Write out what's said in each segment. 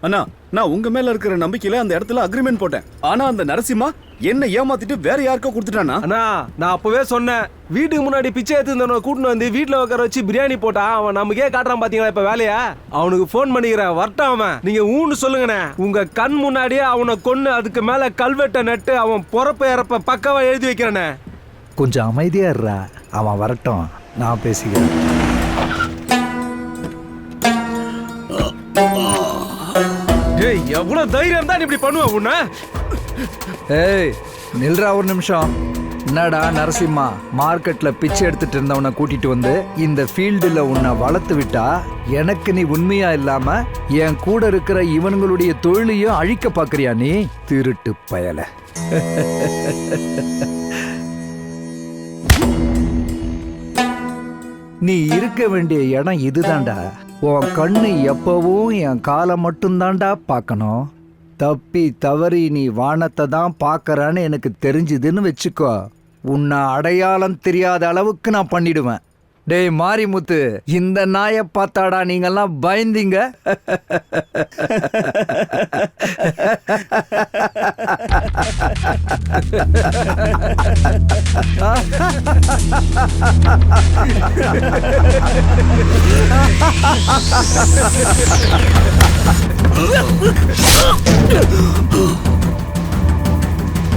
அண்ணா, நான் உங்க மேல இருக்கிற நம்பிக்கையில அந்த இடத்துல அக்ரிமெண்ட் போட்டேன். ஆனா அந்த நரசிம்மா என்ன ஏமாத்திட்டு வேற யாருக்கோ கொடுத்துட்டானா? அண்ணா, நான் அப்பவே சொன்னேன், வீட்டுக்கு முன்னாடி பிச்சை எடுத்துருந்தவனை கூட்டின்னு வந்து வீட்டுல உட்கார வச்சு பிரியாணி போட்டா அவன் நமக்கே காட்டுறான் பாத்தீங்களா இப்ப வேலையா? அவனுக்கு போன் பண்ணிக்கிறேன், வரட்டும் அவன். நீங்க ஊன்னு சொல்லுங்கண்ணே. உங்க கண் முன்னாடியே அவனை கொன்னு அதுக்கு மேல கல்வெட்டை நட்டு அவன் பொறப்ப இறப்ப பக்கவா எழுதி வைக்கிறேனே. கொஞ்சம் அமைதியா இருடா, அவன் வரட்டும், நான் பேசிக்கிறேன். ஏய், எவ்வளவு தைரியம் தான் இப்படி பண்ணுவ உன்ன? ஏய் நில்றா ஒரு நிமிஷம். என்னடா நரசிம்மா, மார்க்கெட்ல பிச்சை எடுத்துட்டு இருந்தவனை கூட்டிட்டு வந்து இந்த ஃபீல்டுல உன்னை வளர்த்து விட்டா எனக்கு நீ உண்மையா இல்லாம என் கூட இருக்கிற இவனுங்களுடைய தொழிலையும் அழிக்க பாக்குறியா நீ? திருட்டு பயல. நீ இருக்க வேண்டிய இடம் இதுதான்டா. உன் கண்ணு எப்பவும் என் காலை மட்டும்தான்டா பார்க்கணும். தப்பி தவறி நீ வானத்தை தான் பார்க்கறான்னு எனக்கு தெரிஞ்சுதுன்னு வச்சுக்கோ, உன்னை அடையாளம் தெரியாத அளவுக்கு நான் பண்ணிடுவேன். டேய் மாரிமுத்து, இந்த நாயை பார்த்தாடா நீங்கெல்லாம் பயந்தீங்க.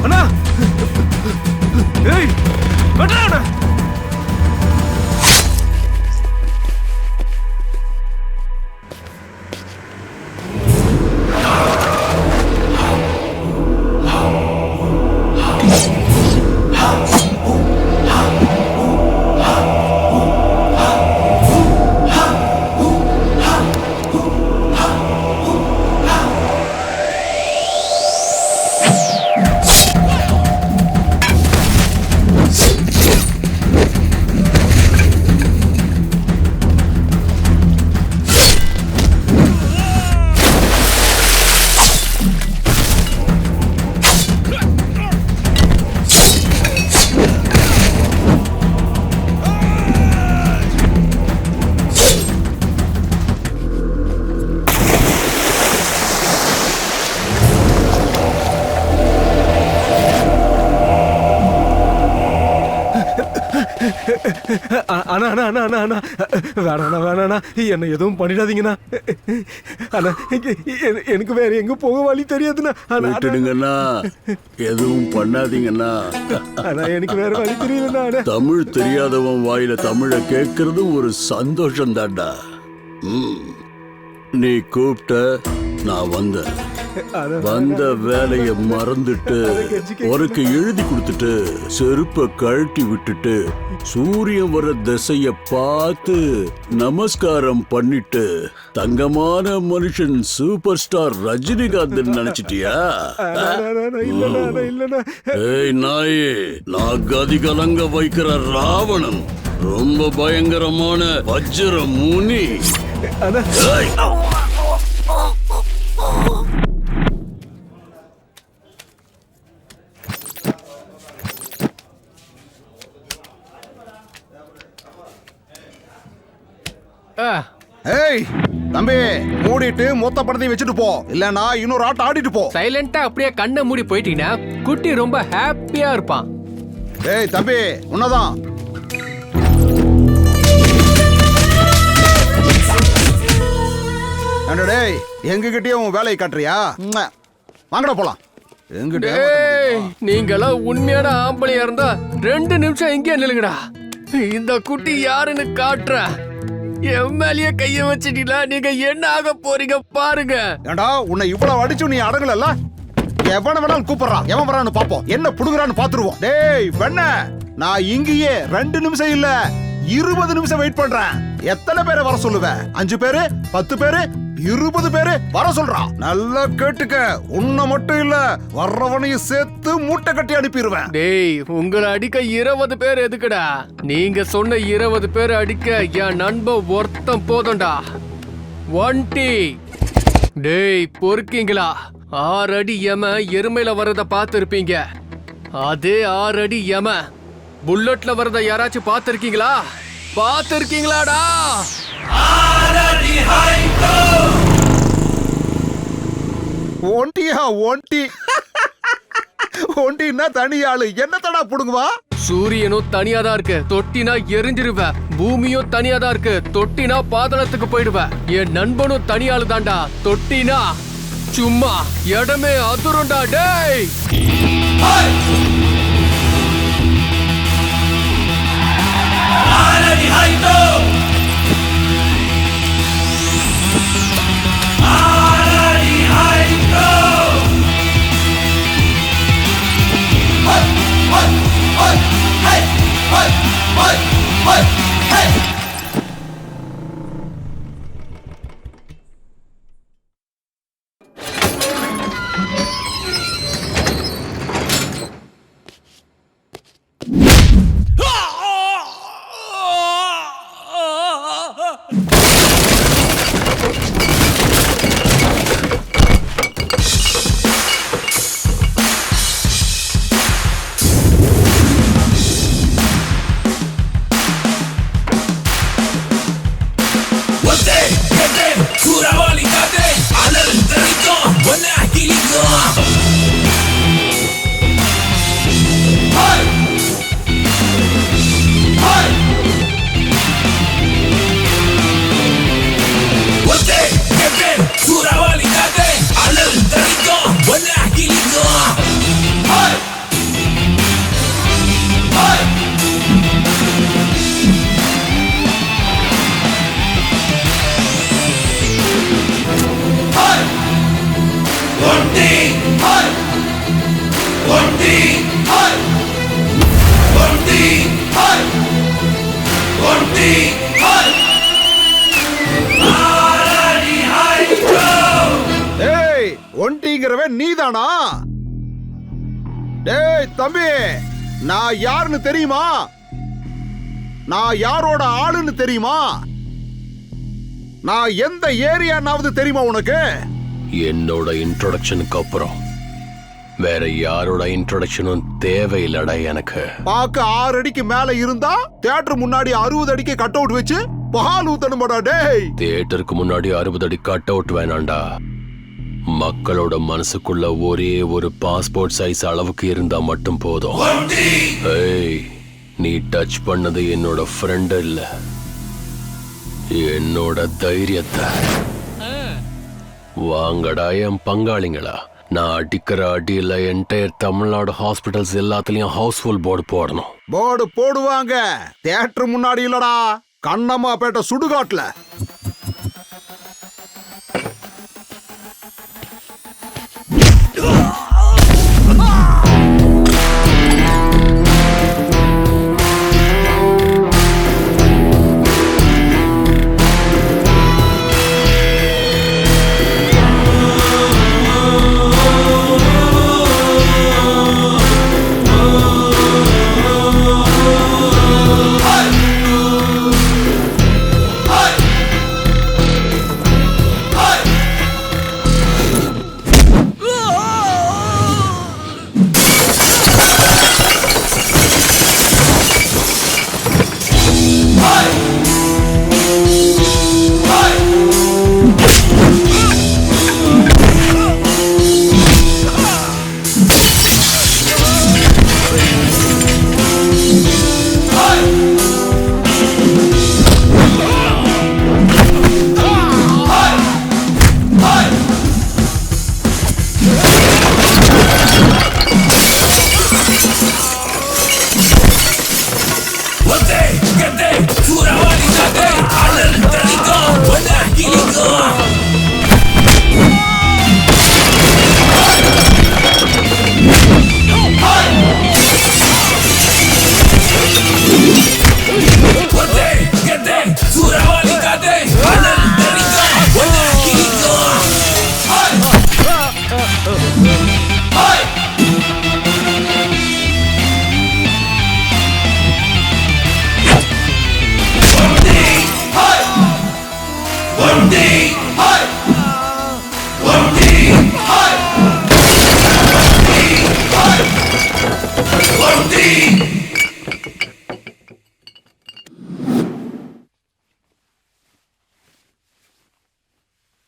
அண்ணா, ஏய் வெட்டடா. அண்ணா அண்ணா அண்ணா அண்ணா அண்ணா வேணாண்ணா வேணாண்ணா, என்ன எதுவும் பண்ணிடாதீங்கண்ணா. அண்ணா, எனக்கு வேற எங்க போக வழி தெரியாதுண்ணா. விட்டுடுங்கண்ணா, எதுவும் பண்ணாதீங்கண்ணா. அண்ணா, எனக்கு வேற வழி தெரியலண்ணா. தமிழ் தெரியாதவன் வாயில தமிழை கேட்கறது ஒரு சந்தோஷம் தான்டா. நீ கூப்பிட்ட, நான் வந்தேன். வந்த வேலைய மறந்துட்டு உனக்கு எழுதி கொடுத்துட்டு செருப்ப கழட்டி விட்டுட்டு சூரியன் வர திசைய பார்த்து நமஸ்காரம் பண்ணிட்டு தங்கமான மனுஷன் சூப்பர் ஸ்டார் ரஜினிகாந்த் நினைச்சிட்டியா? ஏய் நாயே, நான் கதி கலங்க வைக்கிற ராவணன், ரொம்ப பயங்கரமான வஜ்ர முனி. ஏய் தம்பி, மூடிட்டு மொத்த படத்தையும் வச்சுட்டு போ, இல்லனா இன்னொரு ஆட்டம் ஆடிட்டு போ. சைலண்டா அப்படியே கண்ணை மூடி போயிட்டீங்கன்னா குட்டி ரொம்ப ஹாப்பியா இருப்பான். ஏய் தம்பி, உன்னதான். டேய், எங்ககிட்டயே உன் வேலையை காட்டுறியா? வாங்கடா போலாம். நீங்களாம் உண்மையான ஆம்பளையா இருந்தா 2 நிமிஷம் எங்கே நில்லுங்கடா. இந்த குட்டி யாருன்னு காட்டுற. என் மேலேயே கைய வச்சிட்டீங்களா? நீங்க என்ன ஆக போறீங்க பாருங்க. ஏண்டா, உன்னை இவ்வளவு அடிச்சு நீ அடங்கல. எவன வேணாலும் கூப்பிடுறான், எவன் வரான்னு பாப்போம், என்ன புடுங்குறான்னு பாத்துருவோம். டேய் வெண்ண, நான் இங்கேயே 2 நிமிஷம் இல்ல 20 நிமிஷம் வெயிட் பண்றேன். எத்தனை பேரை வர சொல்லுவேன்? 5 பேரு, 10 பேரு, 20 பேரு வர சொல்றான். நல்லா கேட்டுக்க, உன்னை மட்டும் இல்ல வர்றவனையும் சேர்த்து மூட்டை கட்டி அனுப்பிடுவேன். டேய், உங்களை அடிக்க 20 பேர் எதுக்குடா? நீங்க சொன்ன 20 பேர் அடிக்க என் நண்பன் ஒருத்தன் போதும்டா. 1 டேய் பொறுக்கீங்களா? 6 அடி எம எருமையில வர்றத பார்த்திருப்பீங்க. அதே 6 அடி எம புல்லட்ல வர்றத யாராச்சும் பார்த்திருக்கீங்களா? பார்த்திருக்கீங்களாடா? ஒண்டியா ஒண்டி ஒண்டின்னா தனி ஆளு என்னத்தடா புடுங்குவா? சூரியனும் தனியா தான் இருக்கு, தொட்டினா எரிஞ்சிருவ. பூமியும் தனியா தான் இருக்கு, தொட்டினா பாதாளத்துக்கு போயிடுவ. என் நண்பனும் தனியாளு தான்டா, தொட்டினா சும்மா இடமே அதிரும்டா டேய். ஒண்டிங்கிறவன் நீதானா? டேய் தம்பி, நான் யாருன்னு தெரியுமா? நான் யாரோட ஆளுன்னு தெரியுமா? நான் எந்த ஏரியானாவது தெரியுமா உனக்கு? என்னோட இன்ட்ரோடக்ஷனுக்கு அப்புறம் வேற யாரோட இன்ட்ரோடக்ஷனும் தேவையில்லடா எனக்கு. பாக்க 6 அடிக்கு மேல இருந்தா தியேட்டர் முன்னாடி 60 அடிக்கு கட் அவுட் வச்சு பால் ஊத்தணுமாடா டேய். தியேட்டருக்கு முன்னாடி 60 அடி கட் அவுட் வேணாண்டா. மக்களோட மனசுக்குள்ள ஒரே ஒரு பாஸ்போர்ட் சைஸ் அளவுக்கு இருந்தா மட்டும் போதும். ஏய், நீ டச் பண்ணது என்னோட ஃப்ரெண்ட் இல்ல, என்னோட தைரியத்தை. வாங்கடா என் பங்காளிங்களா, நான் அடிக்கிற அடியில என்டையர் தமிழ்நாடு ஹாஸ்பிட்டல்ஸ் எல்லாத்துலயும் ஹவுஸ்ஃபுல் போர்டு போடணும். போர்டு போடுவாங்க, தியேட்டர் முன்னாடி இல்லடா, கண்ணம்மாபேட்டை சுடுகாட்டுல.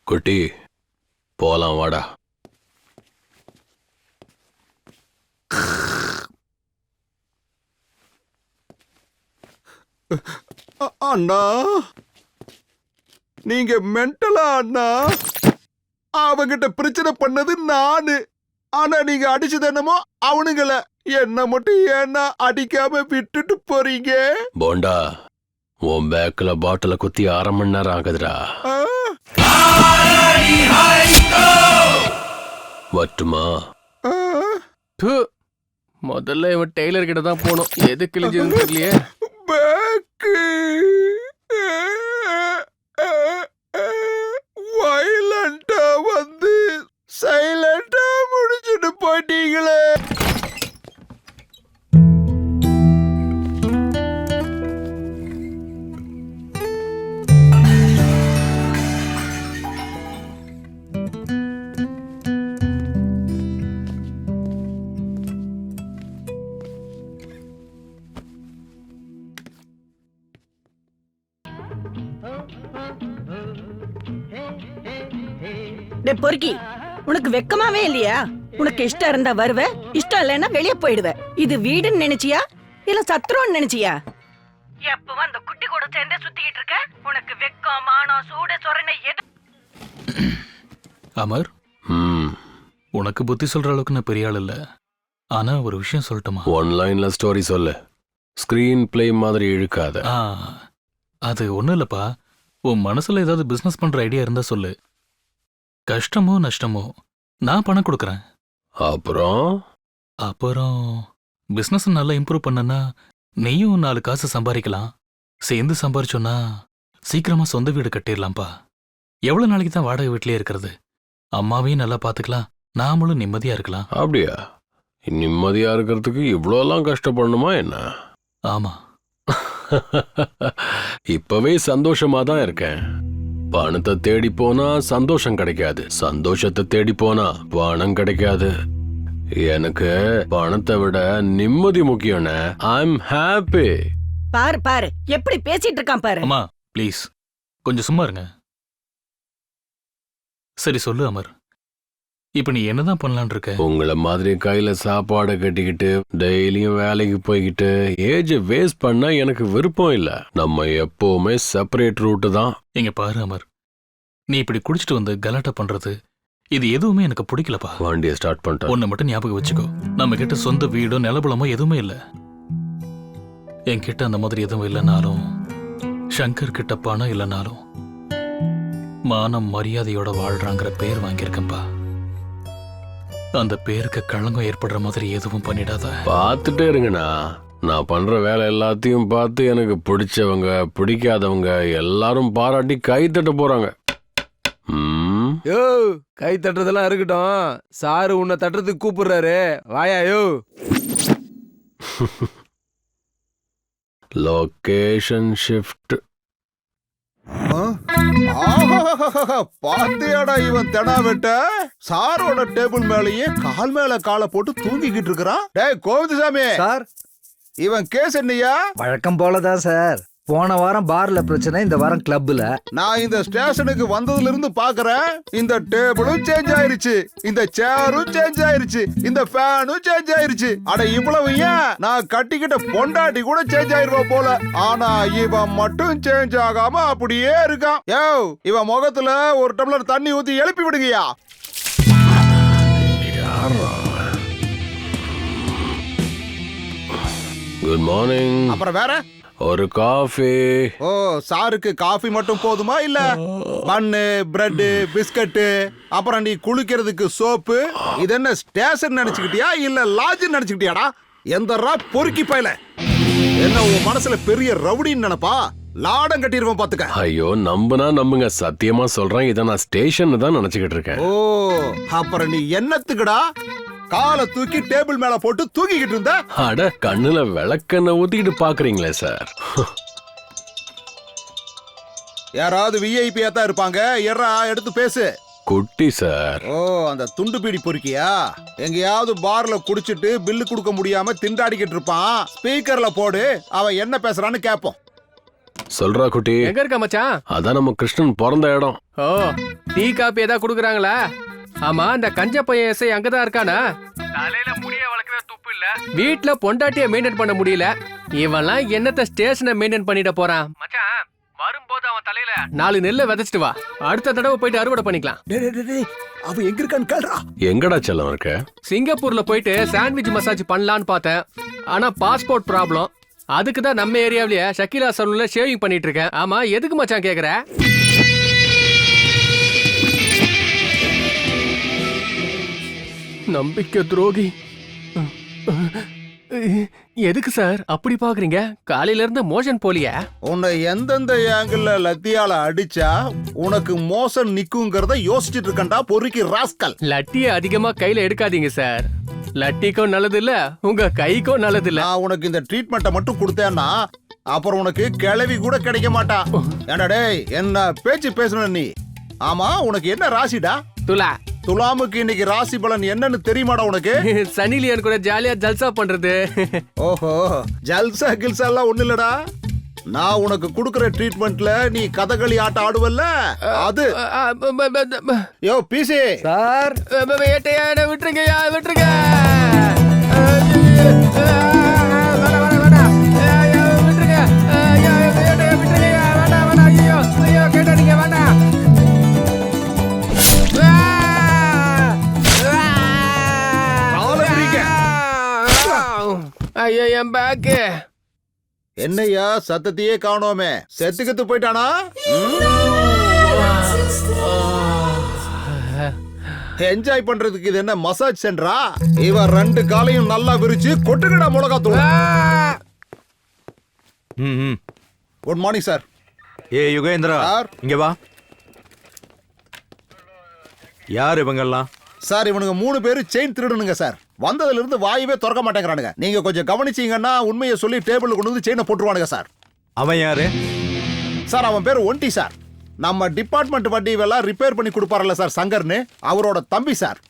குட்டி, போலாம் வாடா. அண்ணா நீங்க மென்டலா அண்ணா? அவங்கிட்ட பிரச்சனை பண்ணது நானு, ஆனா நீங்க அடிச்சது என்னமோ அவனுங்கள. என்ன மட்டும் ஏன்னா அடிக்காம விட்டுட்டு போறீங்க? போண்டா, உன் பேக்ல பாட்டில குத்தி 1/2 மணி நேரம் ஆகுதுடா. வட்டுமா? ப்பு. முதல்ல இவன் டெய்லர் கிட்ட தான் போகணும். எது கிழிஞ்சதுன்னு தெரியலையே. பேக்கு வயலண்டா வந்து சைலண்டா முடிச்சுட்டு போயிட்டீங்களே. டேய் பொறுக்கி, உனக்கு வெக்கமாவே இல்லையா? உனக்கு இஷ்டம் இருந்தா வருவ, இஷ்டம் இல்லைன்னா வெளியே போயிடுவ. இது வீடுன்னு நினைச்சியா இல்ல சத்ருன்னு நினைச்சியா? எப்பவும் அந்த குட்டி கூட சேர்ந்தே சுத்திக்கிட்டு இருக்க. உனக்கு வெக்கம் மானம் சூடு சொரணை எது? அமர், ம், உனக்கு புத்தி சொல்ற அளவுக்கு நான் பெரிய ஆள் இல்ல. ஆனா ஒரு விஷயம் சொல்லட்டுமா? ஒன் லைன்ல ஸ்டோரி சொல்லு. ஸ்கிரீன் பிளே மாதிரி இழுக்காத. ஆ, அது ஒண்ணும் இல்லப்பா. உன் மனசுல ஏதாவது பிசினஸ் பண்ற ஐடியா இருந்தா சொல்லு. கஷ்டமோ நஷ்டமோ நான் பணம் கொடுக்கறேன். அப்புறம் பிசினஸ் நல்லா இம்ப்ரூவ் பண்ணனா நீயும் 4 காசு சம்பாதிக்கலாம். சேர்ந்து சம்பாரிச்சோன்னா சீக்கிரமா சொந்த வீடு கட்டிடலாம்ப்பா. எவ்வளவு நாளைக்கு தான் வாடகை வீட்லயே இருக்கிறது? அம்மாவையும் நல்லா பாத்துக்கலாம், நாமளும் நிம்மதியா இருக்கலாம். அப்படியா? நிம்மதியா இருக்கிறதுக்கு இவ்வளோலாம் கஷ்டப்படணுமா என்ன? ஆமா. இப்பவே சந்தோஷமா தான் இருக்கேன். பணத்தை தேடி போனா சந்தோஷம் கிடைக்காது, சந்தோஷத்தை தேடி போனா பணம் கிடைக்காது. எனக்கு பணத்தை விட நிம்மதி முக்கியம். I'm happy. பாரு பாரு எப்படி பேசிட்டு இருக்கான் பாரு. அம்மா ப்ளீஸ் கொஞ்சம் சும்மா இருங்க. சரி சொல்லு அமர், இப்ப நீ என்னதான் பண்ணலான் இருக்க? உங்களை மாதிரி கையில சாப்பாடை கட்டிக்கிட்டு டெய்லியும் வேலைக்கு போய்கிட்டு ஏஜ் வேஸ்ட் பண்ண எனக்கு விருப்பம் இல்ல. நம்ம எப்பவுமே செப்பரேட் ரூட்டு தான். இங்க பாரு அமர், நீ இப்படி குடிச்சிட்டு வந்து கலாட்டா பண்றது இது எதுவுமே எனக்கு பிடிக்கலப்பா. வண்டியை ஸ்டார்ட் பண்ணிட்டேன். ஒன்னு மட்டும் ஞாபகம் வச்சுக்கோ, நம்ம கிட்ட சொந்த வீடோ நிலபலமோ எதுவுமே இல்ல. என்கிட்ட அந்த மாதிரி எதுவும் இல்லைனாலும், சங்கர் கிட்ட பணம் இல்லைனாலும் மானம் மரியாதையோட வாழ்றாங்கிற பேர் வாங்கியிருக்கேன்பா. அந்த பேருக்கு களங்கம் ஏற்படுற மாதிரி எதுவும் பண்ணிடாத. பார்த்துட்டே இருங்கண்ணா. நான் பண்ற வேலை எல்லாத்தையும் பார்த்து எனக்கு பிடிச்சவங்க பிடிக்காதவங்க எல்லாரும் பாராட்டி கை தட்ட போறாங்க. யோ, கை தட்டுறதெல்லாம் இருக்கட்டும். சாரு உன்னை தட்டுறதுக்கு கூப்பிடுறாரு, வாயா யோ. Location shift. பாத்தியாடா இவன் தெனா வெட்ட சாரோட டேபிள் மேலேயே கால் மேல காலை போட்டு தூங்கிக்கிட்டு இருக்கிறான். டேய் கோவிந்தசாமி சார், இவன் கேஸ் என்னையா? வழக்கம் போலதான் சார். போன வாரம் பார்ல பிரச்சனை, இந்த வாரம் கிளப்ல. நான் இந்த ஸ்டேஷனுக்கு வந்ததுல இருந்து பாக்குறேன், இந்த டேபிளும் சேஞ்ச் ஆயிருச்சு, இந்த சேரும் சேஞ்ச் ஆயிருச்சு, இந்த ஃபேனும் சேஞ்ச் ஆயிருச்சு. அட இவ்வளவு ஏன், நான் கட்டிக்கிட்ட பொண்டாட்டி கூட சேஞ்ச் ஆயிருவா போல. ஆனா இவன் மட்டும் சேஞ்ச் ஆகாம அப்படியே இருக்கான். யோ, இவன் முகத்துல ஒரு டம்ளர் தண்ணி ஊத்தி எழுப்பி விடுங்கயா. Good morning. அப்புறம் வேற ஒரு காஃபி. ஓ, சாருக்கு காஃபி மட்டும் போதுமா இல்ல பன்னு பிரெட் பிஸ்கட்டு அப்புறம் நீ குளிக்கிறதுக்கு சோப்பு? இது என்ன ஸ்டேஷன் நினைச்சுக்கிட்டியா இல்ல லாட்ஜ் நினைச்சுக்கிட்டியாடா? எந்தரா பொறுக்கி பையல, என்ன உன் மனசுல பெரிய ரவுடின்னு நினைப்பா? லாடம் கட்டிடுவோம் பாத்துக்க. ஐயோ, நம்புங்க, சத்தியமா சொல்றேன், இதை நான் ஸ்டேஷன் தான் நினைச்சுக்கிட்டு இருக்கேன். ஓ, அப்புறம் நீ என்னத்துக்குடா காலை தூக்கி டேபிள் மேல போட்டு தூங்கிக்கிட்டு இருந்த? அட, கண்ணுல விளக்கெண்ண ஊத்திக்கிட்டு பாக்குறீங்களே சார். யாராவது விஐபியா தான் இருப்பாங்க. எறா எடுத்து பேசு. குட்டி சார். ஓ, அந்த துண்டு பீடி பொறுக்கியா? எங்கேயாவது பார்ல குடிச்சிட்டு பில்லு கொடுக்க முடியாம திண்டாடிக்கிட்டு இருப்பான். ஸ்பீக்கர்ல போடு, அவன் என்ன பேசுறான்னு கேப்போம். சொல்றா குட்டி. எங்க இருக்க மச்சான்? அதான் நம்ம கிருஷ்ணன் பிறந்த இடம். ஓ, டீ காப்பி ஏதாவது குடுக்குறாங்களா? ஆமா, அந்த கஞ்ச பையன் எஸ்ஐ அங்கதான் இருக்கானா? தலையில முடிய வளர்க்கவே துப்பு இல்ல, வீட்ல பொண்டாட்டிய மெயின்டைன் பண்ண முடியல. இவன்லாம் என்னத்த ஸ்டேஷனை மெயின்டைன் பண்ணிட போறான். மச்சான் வரும்போது அவன் தலையில 4 நெல்லை விதைச்சிட்டு வா. அடுத்த தடவை போயிட்டு அறுவடை பண்ணிக்கலாம். அவன் எங்க இருக்கான்னு கேளுடா. எங்கடா செல்லம் இருக்க? சிங்கப்பூர்ல போயிட்டு சாண்ட்விச் மசாஜ் பண்ணலான்னு பார்த்தேன். ஆனா பாஸ்போர்ட் ப்ராப்ளம். அதுக்கு தான் நம்ம ஏரியாவிலேயே ஷக்கீலா சலூன்ல ஷேவிங் பண்ணிட்டு இருக்கேன். ஆமா, எதுக்கு மச்சான் கேக்குற? நம்பிக்கை துரோகி. எதுக்கு சார் அப்படி பாக்குறீங்க? காலையில இருந்து மோஷன் போலியா? உன்னை எந்தெந்த ஆங்கிள் லத்தியால அடிச்சா உனக்கு மோசம் நிக்குங்கிறத யோசிச்சுட்டு இருக்கண்டா பொறுக்கி ராஸ்கல். லட்டிய அதிகமா கையில எடுக்காதீங்க சார். லட்டிக்கும் நல்லது இல்ல, உங்க கைக்கும் நல்லது இல்ல. நான் உனக்கு இந்த ட்ரீட்மெண்ட்டை மட்டும் கொடுத்தேன்னா அப்புறம் உனக்கு கிளவி கூட கிடைக்க மாட்டா. ஏண்டா டேய், என்ன பேச்சு பேசணும் நீ? ஆமா, உனக்கு என்ன ராசிடா? துலா. துலாமுக்கு இன்னைக்கு ராசி பலன் என்னன்னு தெரியுமாடா உனக்கு? சனிலியன் கூட ஜாலியா ஜல்சா பண்றது. ஓஹோ, ஜல்சா கில்சா எல்லாம் ஒண்ணு இல்லடா. நான் உனக்கு குடுக்கற ட்ரீட்மெண்ட்ல நீ கதகளி ஆட்டம் ஆடுவல்ல, அது. யோ பிசி சார், விட்டுருங்கய்யா, விட்டுருங்க. ஐயோ, என் பேக்கு. என்னையா சத்தத்தையே காணோமே, செத்துக்கிட்டு போயிட்டானா? என்ஜாய் பண்றதுக்கு இது என்ன மசாஜ் சென்டரா? இவன் 2 காலையும் நல்லா விரிச்சு கொட்டுக்கடா மிளகா தூள். Good morning sir. ஏ யுகேந்திரா, சார். இங்க வா. யார் இவங்கெல்லாம்? சார், இவனுங்க 3 பேரு செயின் திருடனுங்க சார். வந்ததுல இருந்து வாயவே திறக்க மாட்டேங்கிறானுங்க. நீங்க கொஞ்சம் கவனிச்சீங்கன்னா உண்மையை சொல்லி டேபிள்ல கொண்டு வந்து செயினை போட்டுருவானுங்க சார். அவன் யாரு? சார், அவன் பேரு ஒண்டி சார். நம்ம டிபார்ட்மெண்ட் வண்டி எல்லாம் ரிப்பேர் பண்ணி கொடுப்பாருல்ல சார், சங்கர்னு, அவரோட தம்பி சார்.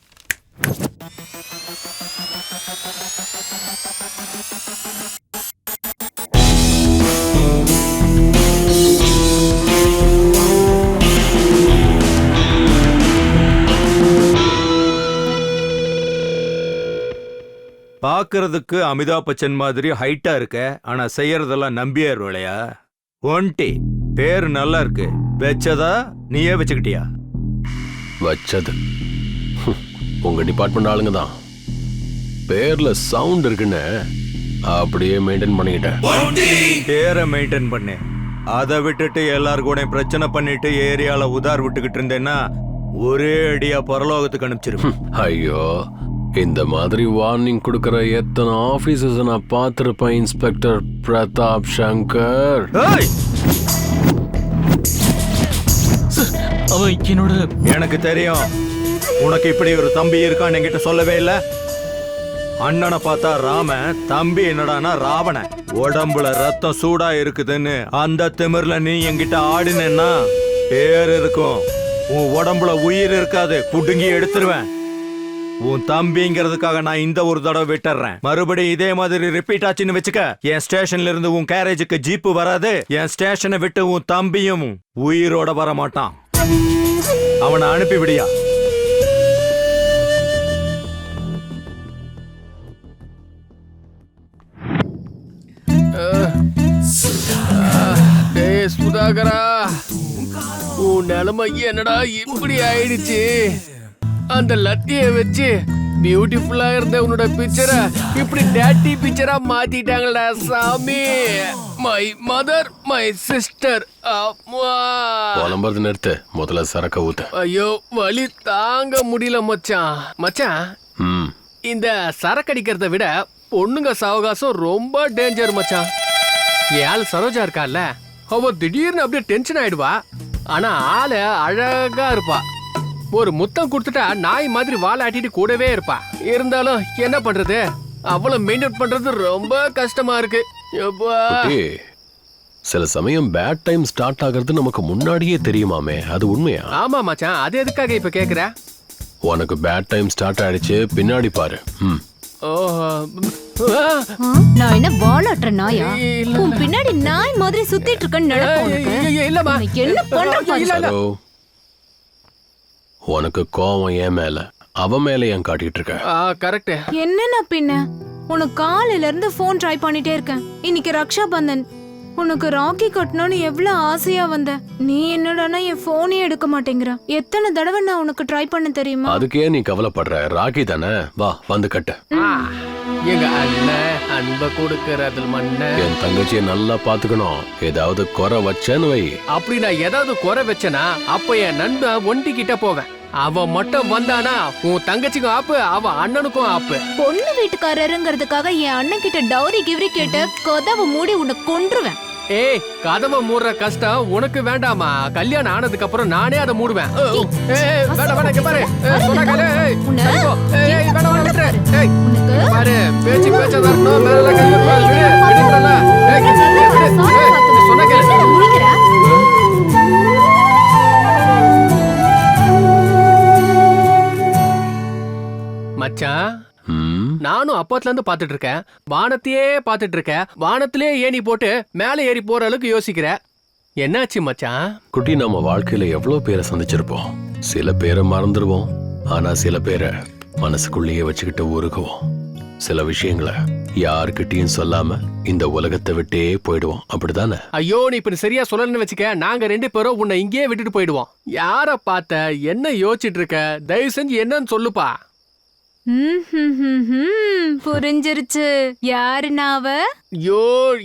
பாக்குறதுக்கு அமிதாப் பச்சன் மாதிரி ஹைட்டா இருக்க, ஆனா செய்யறதெல்லாம் நம்பியார் வேலையா? ஒன்டி பேரு நல்லா இருக்கு. வச்சதா நீயே வச்சுக்கிட்டியா? வச்சது உங்க டிபார்ட்மெண்ட் ஆளுங்க தான். பேர்ல சவுண்ட் இருக்குன்னு அப்படியே மெயின்டைன் பண்ணிக்கிட்டேன். பேரை மெயின்டைன் பண்ணு. அதை விட்டுட்டு எல்லாரும் கூட பிரச்சனை பண்ணிட்டு ஏரியால உதார் விட்டுக்கிட்டு இருந்தேன்னா ஒரே அடியா பரலோகத்துக்கு அனுப்பிச்சிருவேன். ஐயோ, இந்த மாதிரி வார்னிங் கொடுக்கற எத்தனை ஆபீசர்ஸ் நான் பார்த்திருப்பேன். இன்ஸ்பெக்டர் பிரதாப் சங்கர். அவன் என்னோட. எனக்கு தெரியும் உனக்கு இப்படி ஒரு தம்பி இருக்கான்னு என்கிட்ட சொல்லவே இல்ல. அண்ணனை பார்த்தா ராம, தம்பி என்னடானா ராவண. உடம்புல ரத்தம் சூடா இருக்குதுன்னு அந்த திமிர்ல நீ என்கிட்ட ஆடினேன்னா பேர் இருக்கும், உன் உடம்புல உயிர் இருக்காது, புடுங்கி எடுத்துருவேன். உன் தம்பிங்கிறதுக்காக நான் இந்த ஒரு தடவை விட்டுறேன். மறுபடியும் இதே மாதிரி ரிப்பீட் ஆச்சுன்னு வச்சுக்க, என் ஸ்டேஷன்ல இருந்து உன் கேரேஜுக்கு ஜீப்பு வராது. என் ஸ்டேஷனை விட்டு உன் தம்பியும் உயிரோட வர மாட்டான். அவனை அனுப்பிவிடியா? சுதாகரா, உன் நிலைமை என்னடா இப்படி ஆயிடுச்சு? அந்த லட்டிய வச்சு பியூட்டிஃபுல்லா இருந்த உன்னோட பிக்சரை இப்படி டேட்டி பிக்சரா மாத்திட்டாங்களா சாமி. My mother, my sister. புலம்புறது நிறுத்து, முதல்ல சரக்க ஊத்து. ஐயோ, வலி தாங்க முடியல மச்சான். மச்சான், இந்த சரக்கடிக்கிறத விட பொண்ணுங்க சாவகாசம் ரொம்ப டேஞ்சர் மச்சான். ஏன் சரோஜா இருக்கால, அவ திடீர்னு அப்படியே டென்ஷன் ஆயிடுவா. ஆனா ஆளு அழகா இருப்பா. ஒரு முத்தம் கொடுத்துட்டா நாய் மாதிரி வாலாட்டிட்டு கூடவே இருப்பா. இருந்தாலும் என்ன பண்றது, அவ்வளவு மெயின்டைன் பண்றது ரொம்ப கஷ்டமா இருக்கு. சில சமயம் பேட் டைம் ஸ்டார்ட் ஆகிறது நமக்கு முன்னாடியே தெரியுமாமே, அது உண்மையா? ஆமா மச்சான், அது எதுக்காக இப்ப கேக்குற? உனக்கு பேட் டைம் ஸ்டார்ட் ஆயிடுச்சு, பின்னாடி பாரு. நான் என்ன வாலாட்டுற நாயா? உன் பின்னாடி நாய் மாதிரி சுத்திட்டு இருக்கேன்னு நினைப்பேன். என்ன பண்ற? உனக்கு கோவம் என் மேல, அவ மேல ஏன் காட்டிட்டு இருக்க? கரெக்ட். என்னன்னா பின்ன உனக்கு காலையில இருந்து போன் ட்ரை பண்ணிட்டே இருக்கேன். இன்னைக்கு ரக்ஷா பந்தன், உனக்கு ராக்கி கட்டணும்னு எவ்வளவு ஆசையா வந்த. நீ என்னடானா என் போனே எடுக்க மாட்டேங்கிற. எத்தனை தடவை நான் உனக்கு ட்ரை பண்ண தெரியுமா? அதுக்கே நீ கவலைப்படுற, ராக்கி தானே, வா வந்து கட்டு. எங்க அண்ணன் அன்ப கொடுக்கறதுல மண்ண. என் தங்கச்சியை நல்லா பாத்துக்கணும். ஏதாவது குறை வச்சேன்னு வை. அப்படி நான் ஏதாவது குறை வச்சனா அப்ப என் நண்பன் ஒண்டி கிட்ட போவேன். அவன் மட்டும் வந்தானா உன் தங்கச்சிக்கும் ஆப்பு, அவன் அண்ணனுக்கும் ஆப்பு. பொண்ணு வீட்டுக்காரருங்கிறதுக்காக என் அண்ணன் கிட்ட டவுரி கிவ்ரி கேட்டு கதவை மூடி உன்னை கொன்றுவேன். ஏய், கதவை மூடுற கஷ்டம் உனக்கு வேண்டாமா? கல்யாணம் ஆனதுக்கு அப்புறம் நானே அதை மூடுவேன். வேண்டாம் இங்க பாரு. சொன்னா கேளு. சரிப்போ. வேண்டாம் விட்டுரு. பாரு, பேச்சு பேச்சதா இருக்கணும். மேல கை விடுறல. சொன்னா கேளு. முடிக்கிற மச்சான், நானும் அப்பத்துல இருந்து பாத்துட்டு இருக்கேன். வானத்தையே பாத்துட்டு இருக்கேன். வானத்திலே ஏணி போட்டு மேல ஏறி போற அளவுக்கு யோசிக்கிற. என்னாச்சு மச்சான்? குட்டி, நம்ம வாழ்க்கையில எவ்வளவு பேரை சந்திச்சிருப்போம். சில பேரை மறந்துடுவோம், ஆனா சில பேரை மனசுக்குள்ளேயே வச்சுக்கிட்டு உருகுவோம். சில விஷயங்களை யாருக்கிட்டையும் சொல்லாம இந்த உலகத்தை விட்டே போயிடுவோம். அப்படிதானே? ஐயோ, நீ இப்ப சரியா சொல்லணும்னு வச்சுக்க. நாங்க 2 பேரும் உன்னை இங்கேயே விட்டுட்டு போயிடுவோம். யார பார்த்த, என்ன யோசிச்சுட்டு இருக்க? தயவு செஞ்சு என்னன்னு சொல்லுப்பா. புரிஞ்சிருச்சு. யாரு நாவ? ஐயோ,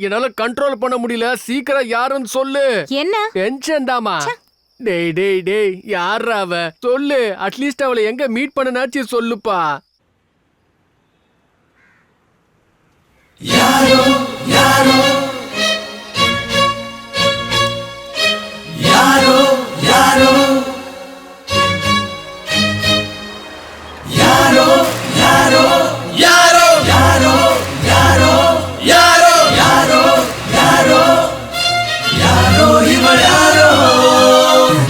என்னால கண்ட்ரோல் பண்ண முடியல. சீக்கிரம் யாருன்னு சொல்லு. என்ன டென்ஷன் தாமா. டேய் டேய் டேய், யாரா அவ? சொல்லு. அட்லீஸ்ட் அவளை எங்க மீட் பண்ணனாச்சு சொல்லுப்பா. யாரோ யாரோ யாரோ யாரோ யாரோ யாரோ யாரோ யாரோ யாரோ யாரோ யாரோ யாரோ யாரோ இவள் யாரோ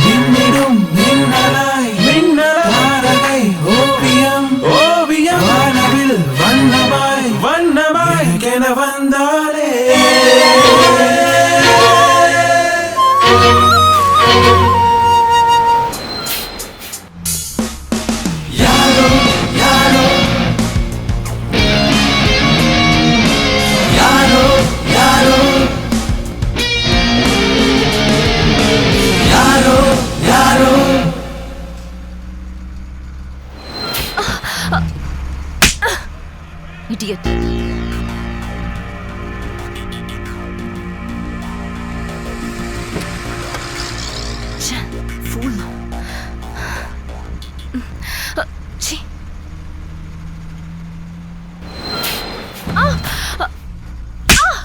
மின்னிடும் மின்னலாய் மின்னலாய் ஓவியம் ஓவியம் வானவில் வண்ணமாய் வண்ணமாய் கென வந்தாலே idiot. Fool.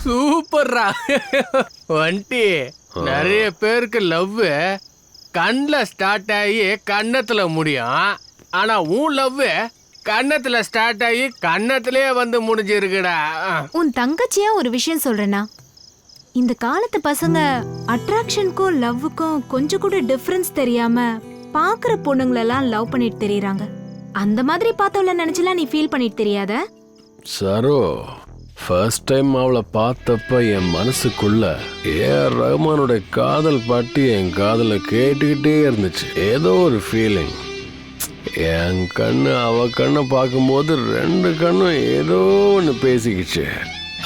சூப்பர்ரா. வண்டி நிறைய பேருக்கு லவ் கண்ணுல ஸ்டார்ட் ஆகி கன்னத்துல முடியும். ஆனா உன் லவ் கன்னத்துல ஸ்டார்ட் ஆகி கன்னத்திலே வந்து முடிஞ்சிருக்குடா. உன் தங்கச்சியா ஒரு விஷயம் சொல்றேனா, இந்த காலத்து பசங்க அட்ராக்ஷனுக்கும் லவ்வுக்கும் கொஞ்சம் கூட டிஃபரன்ஸ் தெரியாம பாக்குற பொண்ணுங்களெல்லாம் லவ் பண்ணிட்டு தெரியறாங்க. அந்த மாதிரி பார்த்தவள நினைச்சலாம் நீ ஃபீல் பண்ணிட்டு தெரியாத? சரோ, ஃபர்ஸ்ட் டைம் அவளை பார்த்தப்ப என் மனசுக்குள்ள ஏஆர் ரஹ்மானோட காதல் பாட்டு என் காதல கேட்டுக்கிட்டே இருந்துச்சு. ஏதோ ஒரு ஃபீலிங். என் கண்ணு அவ கண்ணை பார்க்கும்போது 2 கண்ணும் ஏதோ ஒன்று பேசிக்கிச்சு.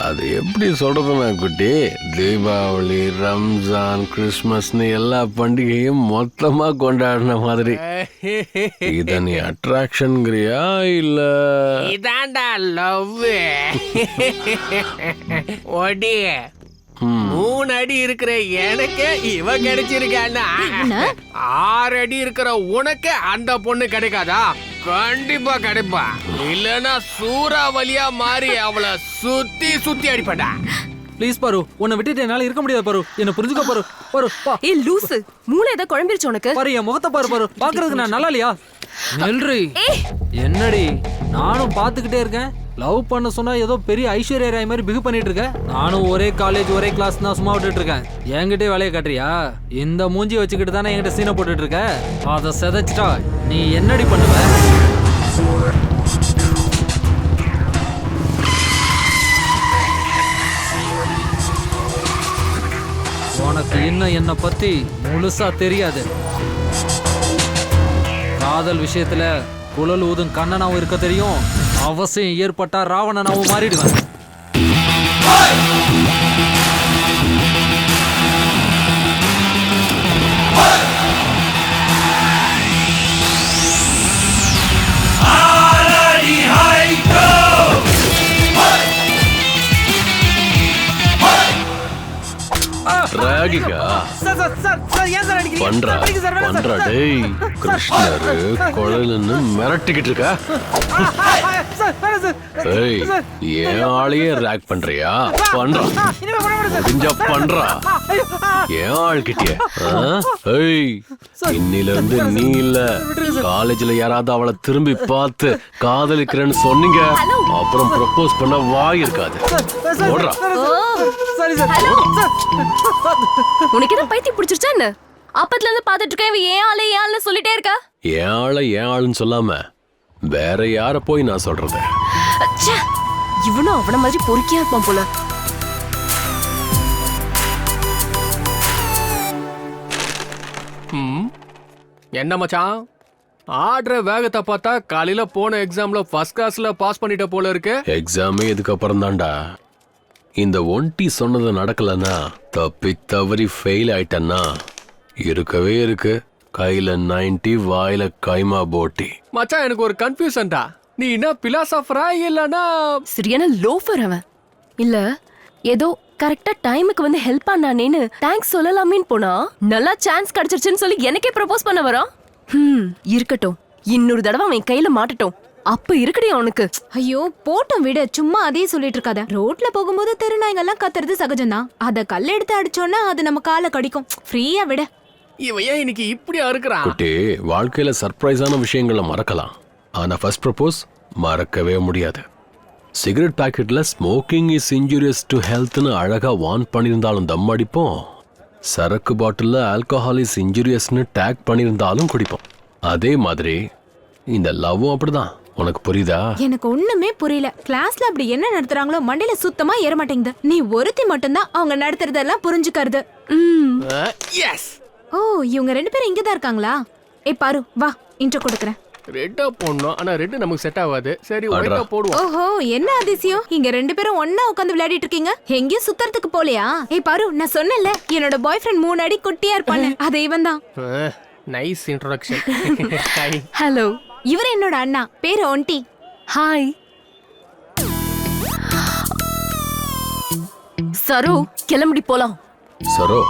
அது எப்படி சொல்றதுன்னா குட்டி, தீபாவளி, ரம்ஜான், கிறிஸ்மஸ்னு எல்லா பண்டிகையும் மொத்தமா கொண்டாடின மாதிரி. இத நீ அட்ராக்ஷன்ங்கிறியா இல்ல? இதாண்டா லவ். ஒடி 3 அடி இருக்கிற எனக்கு இவ கிடைச்சிருக்கான்னா 6 அடி இருக்கிற உனக்கு அந்த பொண்ணு கிடைக்காதா? கண்டிப்பா கிடைப்பா. இல்லனா சூறாவளியா மாறி அவளை சுத்தி சுத்தி அடிப்படா. ப்ளீஸ் பாரு, உன்னை விட்டுட்டு என்னால இருக்க முடியாது பாரு. என்ன புரிஞ்சுக்க பாரு. பாரு பா. ஏய் லூசு, மூளை ஏதோ குழம்பிருச்சு உனக்கு. பாரு என் முகத்தை பாரு. பாரு பாக்குறதுக்கு நான் நல்லா இல்லையா? நெல்றி என்னடி, நானும் பாத்துக்கிட்டே இருக்கேன். லவ் பண்ண சொன்னா ஏதோ பெரிய ஐஸ்வர்யா ராய் மாதிரி பிகு பண்ணிட்டு இருக்க. நானும் ஒரே காலேஜ் ஒரே கிளாஸ் தான் சும்மா விட்டுட்டு இருக்கேன். என்கிட்டே வேலையை காட்டுறியா? இந்த மூஞ்சி வச்சுக்கிட்டு தானே என்கிட்ட சீனை போட்டுட்டு இருக்க. அதை செதைச்சிட்டா நீ என்னடி பண்ணுவ? உனக்கு இன்னும் என்னை பத்தி முழுசா தெரியாது. காதல் விஷயத்துல குழல் ஊதும் கண்ணனாவும் இருக்க தெரியும், அவசியம் ஏற்பட்டா ராவணனாவும் மாறிடுவேன். ராகிகா பண்றா பண்றா டேய் கிருஷ்ணரு குழலுன்னு மிரட்டிக்கிட்டு இருக்கா. ஏய் என் ஆளையே ரேக் பண்றியா? பண்றா முடிஞ்சா பண்றா என் ஆள்கிட்டயே. ஏய் இன்னில இருந்து நீ இல்ல காலேஜ்ல யாராவது அவளை திரும்பி பார்த்து காதலிக்கிறேன்னு சொன்னீங்க அப்புறம் ப்ரப்போஸ் பண்ண வாய் இருக்காது. ஓடுறா. உனக்கு என்ன பைத்தியம் பிடிச்சிருச்சா என்ன? அப்பத்துல இருந்து பாத்துட்டு இருக்கேன், இவ ஏன் ஆளு சொல்லிட்டே இருக்கா. ஏன் ஆளுன்னு சொல்லாம வேற யார போய் நான் சொல்றது? இவனும் அவன மாதிரி பொறுக்கியா இருப்பான் போல. என்ன மச்சான் ஆடுற வேகத்தை பார்த்தா காலையில போன எக்ஸாம்ல ஃபர்ஸ்ட் கிளாஸ்ல பாஸ் பண்ணிட்ட போல இருக்கு. எக்ஸாமே இதுக்கு அப்புறம் தான்டா. இந்த ஒன்டி சொன்னது நடக்கலன்னா தப்பி தவறி ஃபெயில் ஆயிட்டன்னா இருக்கவே இருக்கு கையில 90 வாயில கைமா போட்டி. மச்சான் எனக்கு ஒரு கன்ஃபியூஷன்டா. நீ என்ன பிலாசபரா இல்லனா சரியான லோஃபர் அவன்? இல்ல ஏதோ கரெக்டா டைமுக்கு வந்து ஹெல்ப் பண்ணானேன்னு தேங்க்ஸ் சொல்லலாமேன்னு போனா நல்லா சான்ஸ் கிடைச்சிருச்சுன்னு சொல்லி எனக்கே ப்ரப்போஸ் பண்ண வரான். இருக்கட்டும், இன்னொரு தடவை அவன் கையில மாட்டட்டும், அப்ப இருக்குடி அவனுக்கு. ஐயோ போட்டோம் விட, சும்மா அதே சொல்லிட்டு இருக்காத. ரோட்ல போகும்போது தெருநாய்ங்க எல்லாம் கத்துறது சகஜம்தான். அத கல் எடுத்து அடிச்சோன்னா அது நம்ம காலை கடிக்கும். ஃப்ரீயா விட. இவன் ஏன் இன்னைக்கு இப்படி அறுக்குறான்? குட்டி வாழ்க்கையில சர்ப்ரைஸான விஷயங்களை மறக்கலாம், ஆனா ஃபர்ஸ்ட் ப்ரப்போஸ் மறக்கவே முடியாது. சிகரெட் பாக்கெட்ல ஸ்மோக்கிங் இஸ் இன்ஜூரியஸ் டு ஹெல்த்னு அழகா வார்ன் பண்ணியிருந்தாலும் தம் அடிப்போம். சரக்கு பாட்டில்ல ஆல்கஹால் இஸ் இன்ஜூரியஸ்னு டேக் பண்ணியிருந்தாலும் குடிப்போம். அதே மாதிரி இந்த லவ்வும் அப்படிதான். உனக்கு புரியுதா? எனக்கு ஒண்ணுமே புரியல. கிளாஸ்ல அப்படி என்ன நடத்துறாங்களோ மண்டையில சுத்தமா ஏற மாட்டேங்குது. நீ ஒருத்தி மட்டும்தான் அவங்க நடத்துறதெல்லாம் புரிஞ்சுக்கிறது. எஸ். ஓ இவங்க 2 பேரும் இங்கதான் இருக்காங்களா? ஏய் பாரு வா இன்ட்ரோ கொடுக்கறேன். ரெட்டா போடணும், ஆனா ரெட் நமக்கு செட் ஆகாது. சரி ஒயிட்டா போடுவோம். ஓஹோ என்ன அதிசயம், இங்க 2 பேரும் ஒண்ணா உட்கார்ந்து விளையாடிட்டு இருக்கீங்க. எங்கேயும் சுத்தறதுக்கு போலையா? ஏய் பாரு நான் சொன்னேன்ல என்னோட பாய் ஃப்ரெண்ட் 3 அடி குட்டியா இருப்பானே, அது இவன் தான். Nice introduction. ஹலோ, இவர் என்னோட அண்ணா, பேரு ஒன்டி. ஹாய். சரு கிளம்பி போலாம். சரோ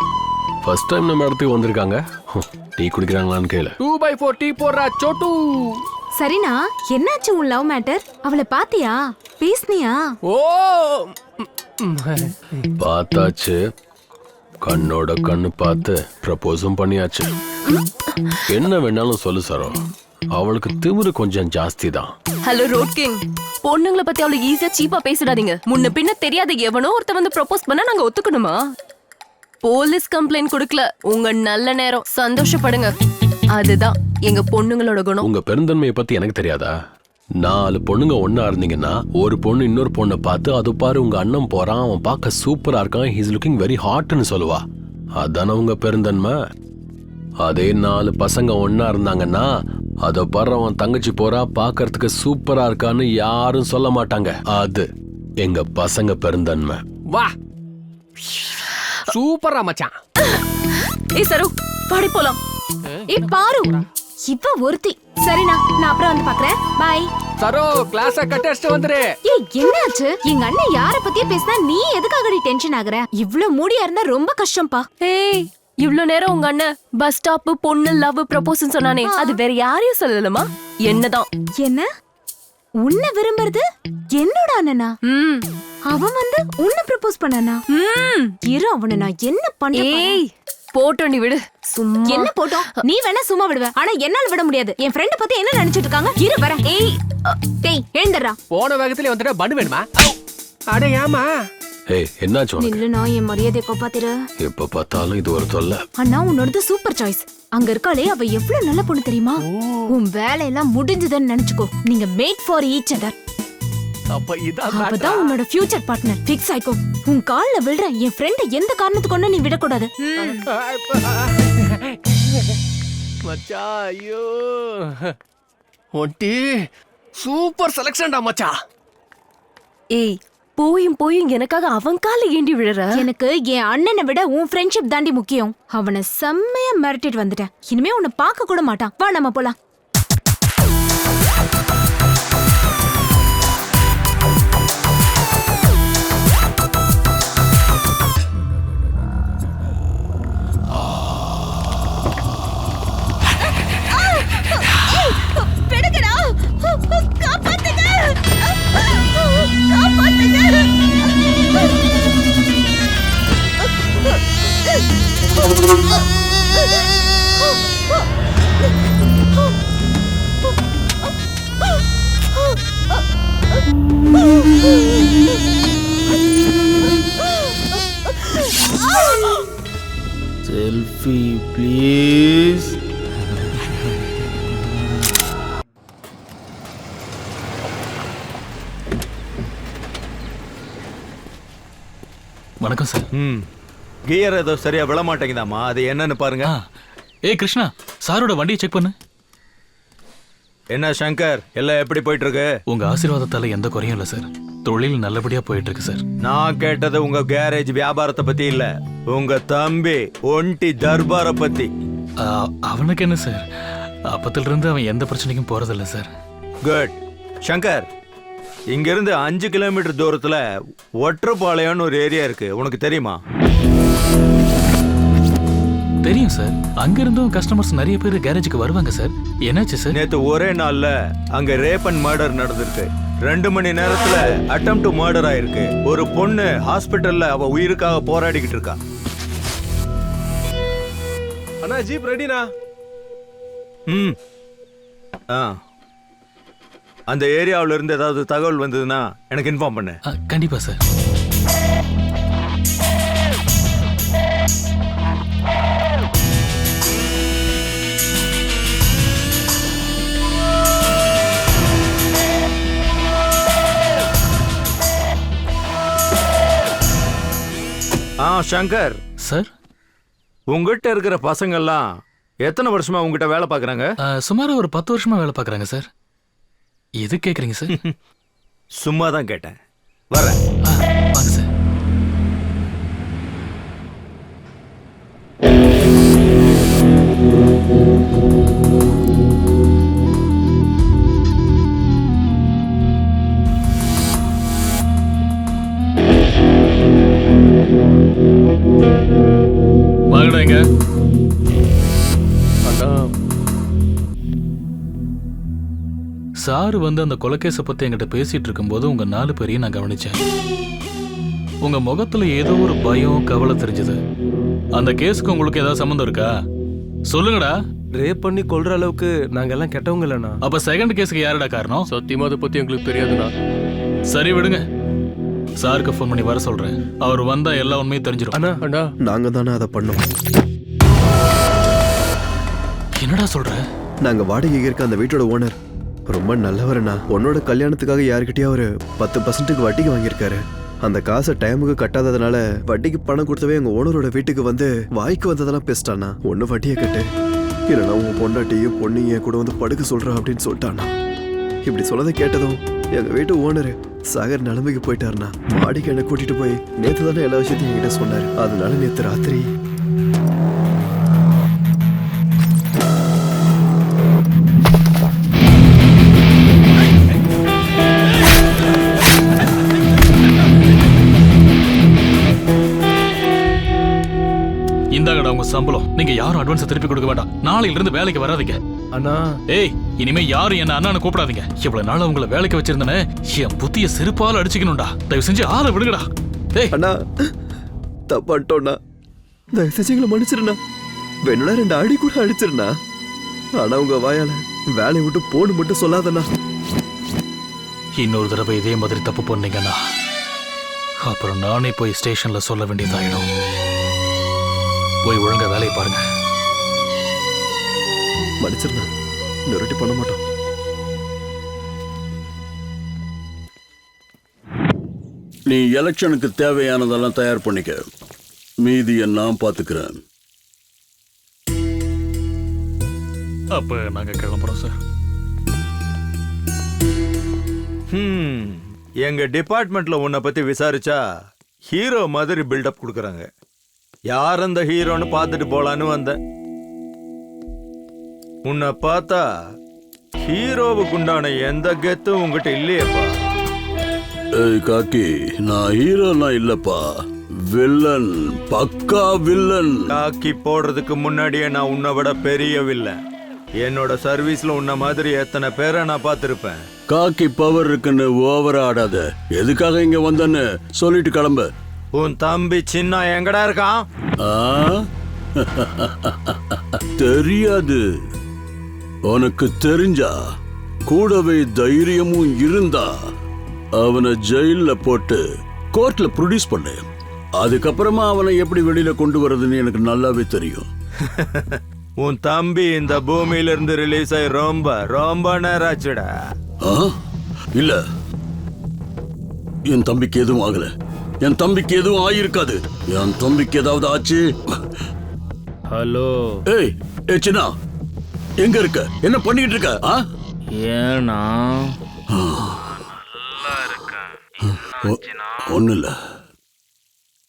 ஃபர்ஸ்ட் டைம் நம்ம இடத்துக்கு வந்திருக்காங்க. டீ குடிக்கிறாங்களான்னு கேளு. 2x4 டீ போடுறா சோட்டு. சரினா என்னாச்சு உன் லவ் மேட்டர்? அவளை பாத்தியா? பேசுனியா? ஓ பார்த்தாச்சு, கண்ணோட கண்ணு பார்த்து ப்ரப்போஸும் பண்ணியாச்சு. என்ன வேணாலும் சொல்லு சரோ, அவளுக்கு திமிரு கொஞ்சம் ஜாஸ்தி தான். ஹலோ ரோட் கிங், பொண்ணுங்களை பத்தி அவளுக்கு ஈஸியா சீப்பா பேசிடாதீங்க. முன்ன பின்ன தெரியாத எவனோ ஒருத்த வந்து ப்ரப்போஸ் பண்ணா நாங்க ஒத்துக்கணுமா? போலீஸ் கம்ப்ளைண்ட் கொடுக்கல, உங்க நல்ல நேரம், சந்தோஷப்படுங்க. அதுதான் எங்க பொண்ணுங்களோட குணம். உங்க பெருந்தன்மையை பத்தி எனக்கு தெரியாதா? 4 பொண்ணுங்க ஒன்னா இருந்தீங்கன்னா ஒரு பொண்ணு இன்னொரு பொண்ணை பார்த்து அது பாரு உங்க அண்ணன் போறான், அவன் பார்க்க சூப்பரா இருக்கான், ஹீஸ் லுக்கிங் வெரி ஹாட்னு சொல்லுவா. அதான உங்க பெருந்தன்மை. அதே 4 பசங்க ஒன்னா இருந்தாங்கன்னா அத பாரு அவன் தங்கச்சி போறா, பார்க்கறதுக்கு சூப்பரா இருக்கான்னு யாரும் சொல்ல மாட்டாங்க. அது எங்க பசங்க பெருந்தன்மை. வா சூப்பரா மச்சான். ஏய் சரு பாடி போலாம். ஏய் பாரு இவ ஒருத்தி. சரினா நான் அப்புறம் வந்து பார்க்கறேன். பை. சரோ கிளாஸ கட் அடிச்சிட்டு வந்துரு. ஏய் என்னாச்சு? எங்க அண்ணன் யார பத்தியே பேசினா நீ எதுக்காகடி டென்ஷன் ஆகுற? இவ்ளோ மூடியா இருந்தா ரொம்ப கஷ்டம்பா. ஏய் இவ்ளோ நேரம் உங்க அண்ணன் பஸ் ஸ்டாப் பொண்ணு லவ் ப்ரப்போஸ்னு சொன்னானே, அது வேற யாரையும் சொல்லலமா, என்னதான். என்ன உன்னை விரும்புறது என்னோட அண்ணனா? அவன் வந்து உன்னை ப்ரப்போஸ் பண்ணானா? இரு அவனை நான் என்ன பண்ண. ஏய் போட்டோண்டி விடு. சும்மா என்ன போட்டோம்? நீ வேணா சும்மா விடுவ, ஆனா என்னால விட முடியாது. என் ஃப்ரெண்ட பத்தி என்ன நினைச்சிட்டு இருக்காங்க? இரு வர. ஏய் டேய் எழுந்தறா. போன வேகத்துல வந்துட்ட பண்ணு வேணுமா? அட ஏமா? ஏய் என்னாச்சு உனக்கு? நில்லுனா என் மரியாதையை காப்பாத்திரு. எப்ப பார்த்தாலும் இது ஒரு தொல்லை. அண்ணா உன்னோடது சூப்பர் சாய்ஸ். அங்க இருக்காளே அவ எவ்வளவு நல்ல பொண்ணு தெரியுமா? உன் வேலையெல்லாம் முடிஞ்சதுன்னு நினைச்சுக்கோ. நீங்க மேட் ஃபார் ஈச் அதர். அப்பதான் உன்னோட ஃபியூச்சர் பார்ட்னர் ஃபிக்ஸ் ஆயிக்கோ. உன் கால்ல விழுற என் ஃப்ரெண்ட எந்த காரணத்துக்கு ஒண்ணு நீ விடக்கூடாது. மச்சா ஐயோ ஒண்டி சூப்பர் செலக்ஷன்டா மச்சான். ஏய் போயும் போயும் எனக்காக அவன் கால ஏண்டி விழுற? எனக்கு என் அண்ணனை விட உன் ஃப்ரெண்ட்ஷிப் தாண்டி முக்கியம். அவனை செம்மையா மிரட்டிட்டு வந்துட்டேன். இனிமே உன்னை பார்க்க கூட மாட்டான். வா நம்ம போலாம். Selfie please. வணக்கம் சார். கியர் ஏதோ சரியா விழ மாட்டேங்குதாமா, அது என்னன்னு பாருங்க. ஏய் கிருஷ்ணா, சாரோட வண்டியை செக் பண்ணு. என்ன சங்கர், எல்லாம் எப்படி போயிட்டு இருக்கு? உங்க ஆசீர்வாதத்தால எந்த குறையும் இல்ல சார். தொழில் நல்லபடியா போயிட்டு இருக்கு சார். நான் கேட்டது உங்க கேரேஜ் வியாபாரத்தை பத்தி இல்ல, உங்க தம்பி ஒண்டி தர்பார பத்தி. அவனுக்கு என்ன சார், அப்பத்துல இருந்து அவன் எந்த பிரச்சனைக்கும் போறதில்ல சார். குட். சங்கர், இங்க இருந்து 5 கிலோமீட்டர் தூரத்துல ஒற்றப்பாளையம்னு ஒரு ஏரியா இருக்கு, உனக்கு தெரியுமா? தெரியும் சார். அங்க இருந்தும் கஸ்டமர்ஸ் நிறைய பேர் கேரேஜுக்கு வருவாங்க சார். என்னாச்சு சார்? நேத்து ஒரே நாள்ல அங்க ரேப் அண்ட் மர்டர் நடந்திருக்கு. 2 மணி நேரத்துல அட்டெம்ப்ட் டு மர்டர் ஆயிருக்கு. ஒரு பொண்ணு ஹாஸ்பிட்டல்ல அவ உயிருக்காக போராடிக்கிட்டு இருக்கா. அண்ணா ஜீப் ரெடினா? அந்த ஏரியாவுல இருந்து ஏதாவது தகவல் வந்ததுன்னா எனக்கு இன்ஃபார்ம் பண்ணு. கண்டிப்பா சார். சங்கர் சார், உங்ககிட்ட இருக்கிற பசங்கள்லாம் எத்தனை வருஷமா உங்ககிட்ட வேலை பார்க்கறாங்க? சுமார் ஒரு 10 வருஷமா வேலை பார்க்கறாங்க சார். எது கேக்குறீங்க சார்? சும்மா தான் கேட்டேன். வரேன். வாங்க சார். வாங்கடா இங்க. சாரு வந்து அந்த கொலைகேஸை பத்தி என்கிட்ட பேசிட்டு இருக்கும்போது உங்க 4 பேரையும் நான் கவனிச்சேன். உங்க முகத்துல ஏதோ ஒரு பயம், கவலை தெரிஞ்சது. அந்த கேஸுக்கு உங்களுக்கு ஏதாவது சம்மந்தம் இருக்கா? சொல்லுங்கடா. ரேப் பண்ணி கொல்ற அளவுக்கு நாங்க எல்லாம் கெட்டவங்க இல்லைண்ணா. அப்ப செகண்ட் கேஸுக்கு யாருடா காரணம்? சத்தியமா அதை பத்தி எங்களுக்கு தெரியாதுண்ணா. சரி விடுங்க, சாருக்கு ஃபோன் பண்ணி வர சொல்றேன். அவர் வந்தா எல்லா உண்மையும் தெரிஞ்சிடும். அண்ணா அண்ணா, நாங்க தானே அதை பண்ணோம். என்னடா சொல்ற? நாங்க வாடகைக்கு இருக்க அந்த வீட்டோட ஓனர் ரொம்ப நல்லவர்ண்ணா. உன்னோட கல்யாணத்துக்காக யாருக்கிட்டயா ஒரு 10% வட்டிக்கு வாங்கியிருக்காரு. அந்த காசை டைமுக்கு கட்டாததுனால வட்டிக்கு பணம் கொடுத்தவே எங்க ஓனரோட வீட்டுக்கு வந்து வாய்க்கு வந்ததெல்லாம் பேசிட்டானா. ஒன்னு வட்டியை கட்டு, இல்லைன்னா உங்க பொண்டாட்டியும் பொண்ணையும் கூட வந்து படுக்க சொல்றா அப்படின்னு சொல்லிட்டானா. இப்படி சொல்லதை கேட்டதும் எங்க வீட்டு ஓனர் சாகர் நிலைமைக்கு போயிட்டாருனா. மாடிக்கு என்ன கூட்டிட்டு போய் நேத்து தானே எல்லா விஷயத்தையும் என்கிட்ட சொன்னாரு. அதனால நேத்து ராத்திரி இந்தாங்கடா உங்க சம்பளம். நீங்க யாரும் அட்வான்ஸ் திருப்பி கொடுக்க வேண்டாம். நாளையில இருந்து வேலைக்கு வராதீங்க. அண்ணா, ஏய், இனிமே யாரும் என்ன அண்ணான்னு கூப்பிடாதீங்க. இவ்வளவு நாள் உங்களை வேலைக்கு வச்சிருந்தேனே, என் புத்திய செருப்பால அடிச்சுக்கணும்டா. தயவு செஞ்சு ஆளை விடுங்கடா. ஏய் அண்ணா, தப்பாட்டோண்ணா, தயவு செஞ்சு எங்களை மன்னிச்சிருண்ணா. வேணும்னா 2 அடி கூட அடிச்சிருண்ணா. ஆனா உங்க வாயால வேலையை விட்டு போன்னு மட்டும் சொல்லாதண்ணா. இன்னொரு தடவை இதே மாதிரி தப்பு பண்ணீங்கன்னா அப்புறம் நானே போய் ஸ்டேஷன்ல சொல்ல வேண்டியதாயிடும். போய் ஒழுங்கா வேலையை பாருங்க. மன்னிச்சிருண்ணா, இன்னொரு பண்ண மாட்டோம். நீ எலெக்ஷனுக்கு தேவையானதெல்லாம் தயார் பண்ணிக்க. மீதியை நான் பாத்துக்கிறேன். அப்ப நாங்க கிளம்புறோம் சார். எங்க டிபார்ட்மெண்ட்ல உன்னை பத்தி விசாரிச்சா ஹீரோ மாதிரி பில்டப் கொடுக்கறாங்க. யார் அந்த ஹீரோன்னு பார்த்துட்டு போலான்னு வந்தேன். உன்னை பார்த்தா ஹீரோவுக்கு உண்டான எந்த கெத்தும் உங்ககிட்ட இல்லையேப்பா. ஏய் காக்கி, நான் ஹீரோலாம் இல்லப்பா, வில்லன், பக்கா வில்லன். காக்கி போடுறதுக்கு முன்னாடியே நான் உன்னை விட பெரிய வில்லன். என்னோட சர்வீஸ்ல உன்ன மாதிரி எத்தனை பேரை நான் பார்த்திருப்பேன். காக்கி பவர் இருக்குன்னு ஓவரா ஆடாத. எதுக்காக இங்க வந்தன்னு சொல்லிட்டு கிளம்பு. உன் தம்பி சின்ன எங்கடா இருக்கான்? ஆ? தெரியாது. உனக்கு தெரிஞ்சா, கூடவே தைரியமும் இருந்தா அவனை ஜெயில போட்டு கோர்ட்ல ப்ரொடியூஸ் பண்ணு. அதுக்கப்புறமா அவனை எப்படி வெளியில கொண்டு வர்றதுன்னு எனக்கு நல்லாவே தெரியும். உன் தம்பி இந்த பூமியில இருந்து ரிலீஸ் ஆகி ரொம்ப ரொம்ப நேரம் ஆச்சுடா. இல்ல, என் தம்பிக்கு எதுவும் ஆகல. என் தம்பிக்கு எதுவும் ஆயிருக்காது. என் தம்பிக்கு ஏதாவது ஆச்சு. ஹலோ. ஏய் சின்னா, எங்க இருக்க? என்ன பண்ணிட்டு இருக்க? ஏன்னா ஒண்ணு இல்ல,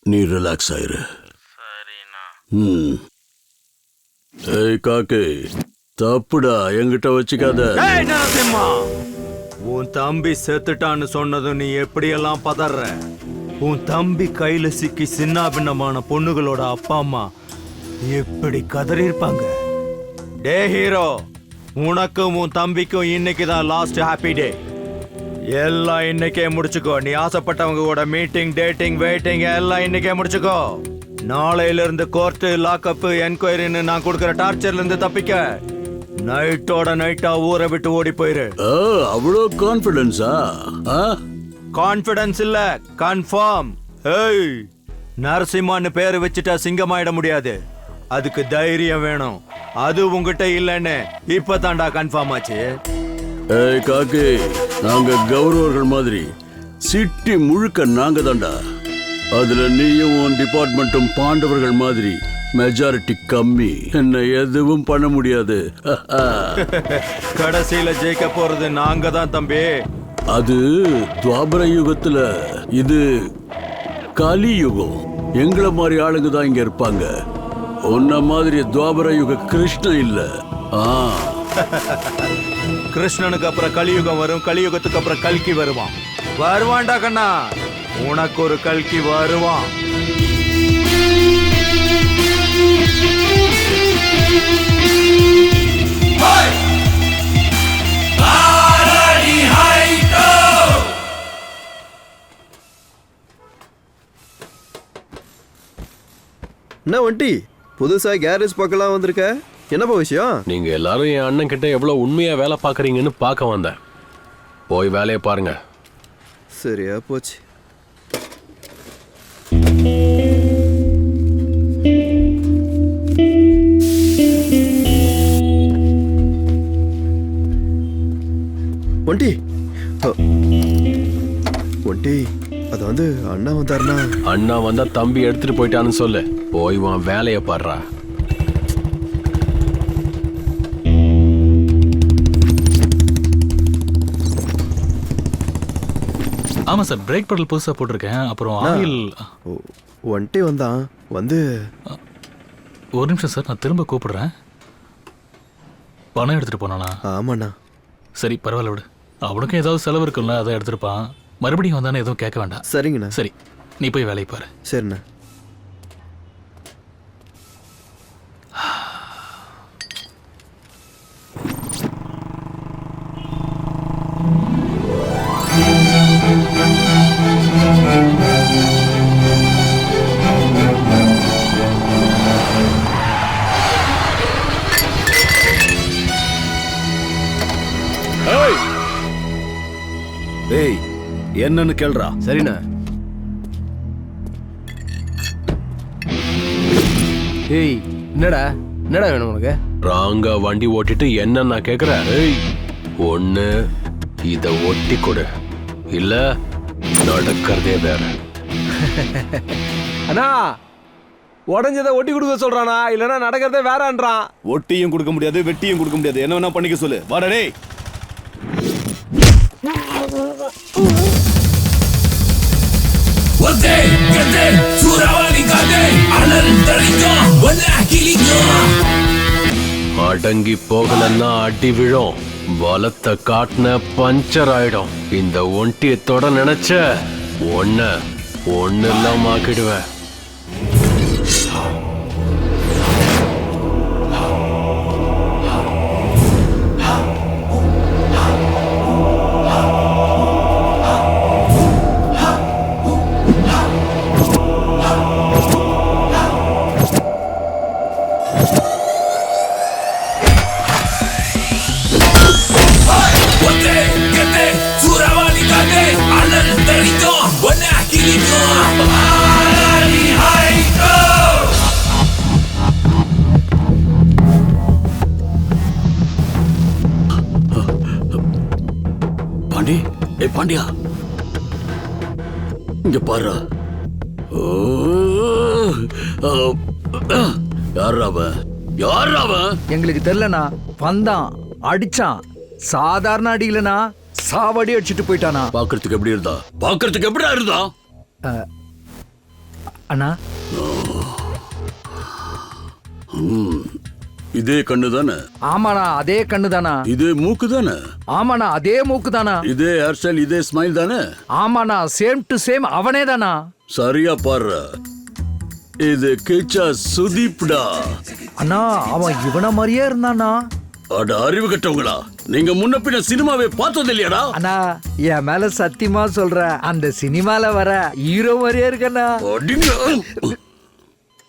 நீ ரிலாக்ஸ் ஆயிரு. ஏய் காக்கே, தப்புடா, என்கிட்ட வச்சுக்காத. உன் தம்பி செத்துட்டான்னு சொன்னதும் நீ எப்படியெல்லாம் பதற? உன் தம்பி கையில சிக்கி சின்ன பின்னமான பொண்ணுகளோட அப்பா அம்மா எப்படி கதறி இருப்பாங்க. டே ஹீரோ, உனக்கும் உன் தம்பிக்கும் இன்னைக்கு தான் லாஸ்ட் ஹாப்பி டே. எல்லாம் இன்னைக்கே முடிச்சுக்கோ. நீ ஆசைப்பட்டவங்க கூட மீட்டிங், டேட்டிங், வெயிட்டிங் எல்லாம் இன்னைக்கே முடிச்சுக்கோ. நாளையில இருந்து கோர்ட்டு, லாக்அப், என்கொயரின்னு நான் கொடுக்கிற டார்ச்சர்ல இருந்து தப்பிக்க நைட்டோட நைட்டா ஊரை விட்டு ஓடி போயிரு. அவ்வளோ கான்ஃபிடன்ஸா? கான்ஃபிடன்ஸ் இல்ல, கன்ஃபார்ம். ஏய், நரசிம்மான்னு பேரு வச்சுட்டா சிங்கமாயிட முடியாது. அதுக்கு தைரியம் வேணும். அது உங்ககிட்ட இல்லன்னு இப்பதான்டா கன்ஃபார்ம் ஆச்சு. ஏய் காக்கே, நாங்க கௌரவர்கள் மாதிரி சிட்டி முழுக்க நாங்க தான்டா. அதுல நீயும் உன் டிபார்ட்மெண்ட்டும் பாண்டவர்கள் மாதிரி மெஜாரிட்டி கம்மி. என்ன எதுவும் பண்ண முடியாது. கடைசியில ஜெயிக்க போறது நாங்க தான் தம்பி. அது துவாபர யுகத்துல, இது கலியுகம். எங்களை மாதிரி ஆளுங்க தான் இங்க இருப்பாங்க. உன்ன மாதிரி துவாபர யுக கிருஷ்ணன் இல்ல. கிருஷ்ணனுக்கு அப்புறம் கலியுகம் வரும். கலியுகத்துக்கு அப்புறம் கல்கி வருவான். வருவான்டா கண்ணா, உனக்கு ஒரு கல்கி வருவான். என்ன வண்டி புதுசா கேரேஜ் பார்க்கலாம் வந்திருக்க? என்னப்பா விஷயம்? நீங்க எல்லாரும் என் அண்ணன் கிட்ட எவ்வளவு உண்மையா வேலை பாக்குறீங்கன்னு பார்க்க வந்தேன். போய் வேலையை பாருங்க. சரியா போச்சு. ஒண்டி ஒண்டி, அது வந்து அண்ணா வந்தாருன்னா? அண்ணா வந்தா தம்பி எடுத்துட்டு போயிட்டான்னு சொல்லு. போய் உன் வேலையை பாடுறா. ஆமா சார், பிரேக் பெடல் புதுசா போட்டிருக்கேன். அப்புறம் ஆயில். ஒன்டே வந்தான். வந்து ஒரு நிமிஷம் சார், நான் திரும்ப கூப்பிடுறேன். பணம் எடுத்துட்டு போனானா? ஆமாண்ணா. சரி பரவாயில்ல விடு. அவனுக்கும் ஏதாவது செலவு இருக்குல்ல, அதை எடுத்துருப்பான். மறுபடியும் வந்தானே எதுவும் கேட்க வேண்டாம். சரிங்கண்ணா. சரி, நீ போய் வேலையை பாரு. சரிண்ணா. ஏய், என்னன்னு கேள்றா. சரிண்ணா. ஏய், என்னடா என்னடா வேணும் உனக்கு? ராங்கா வண்டி ஓட்டிட்டு என்ன நான் கேக்குறேன்? ஏய், ஒண்ணு இத ஒட்டி கொடு, இல்ல நடக்கிறதே வேற. அண்ணா, உடஞ்சதை ஒட்டி கொடுக்க சொல்றானா, இல்லனா நடக்கிறதே வேறன்றான். ஒட்டியும் கொடுக்க முடியாது, வெட்டியும் கொடுக்க முடியாது. என்ன வேணா பண்ணிக்க சொல்லு. வாடா டேய். அடங்கி போகலன்னா அடி விழும், வலத்தை காட்டின பஞ்சர் ஆயிடும். இந்த ஒண்டியத்தோட நினைச்ச ஒன்னு இல்லாம ஆக்கிடுவேன். பாண்டி, ஏ பாண்டியா, இங்க பாரு. யாராவ? எங்களுக்கு தெரியலனா, வந்தான், அடிச்சான். சாதாரண அடி இல்லனா, சாவடி அடிச்சிட்டு போயிட்டானா. பாக்குறதுக்கு எப்படி இருந்தா? பாக்குறதுக்கு எப்படியா இருந்தா? அண்ணா, இதே கண்ணு தானே? ஆமாண்ணா, அதே கண்ணு தானா. இதே மூக்கு தானே? ஆமாண்ணா, அதே மூக்கு தானா. இதே ஹேர் ஸ்டைல், இதே ஸ்மைல் தானே? ஆமாண்ணா, சேம் டு சேம் அவனே தானா. சரியா பாரு, இது கிச்சா சுதீப்டா. அண்ணா, அவன் இவன மாதிரியே இருந்தானா. அட அறிவு கட்டவங்களா, நீங்க முன்ன பின்ன சினிமாவே பார்த்தது இல்லையாடா? அண்ணா, என் மேல சத்தியமா சொல்ற, அந்த சினிமால வர ஹீரோ மாதிரியே இருக்கண்ணா.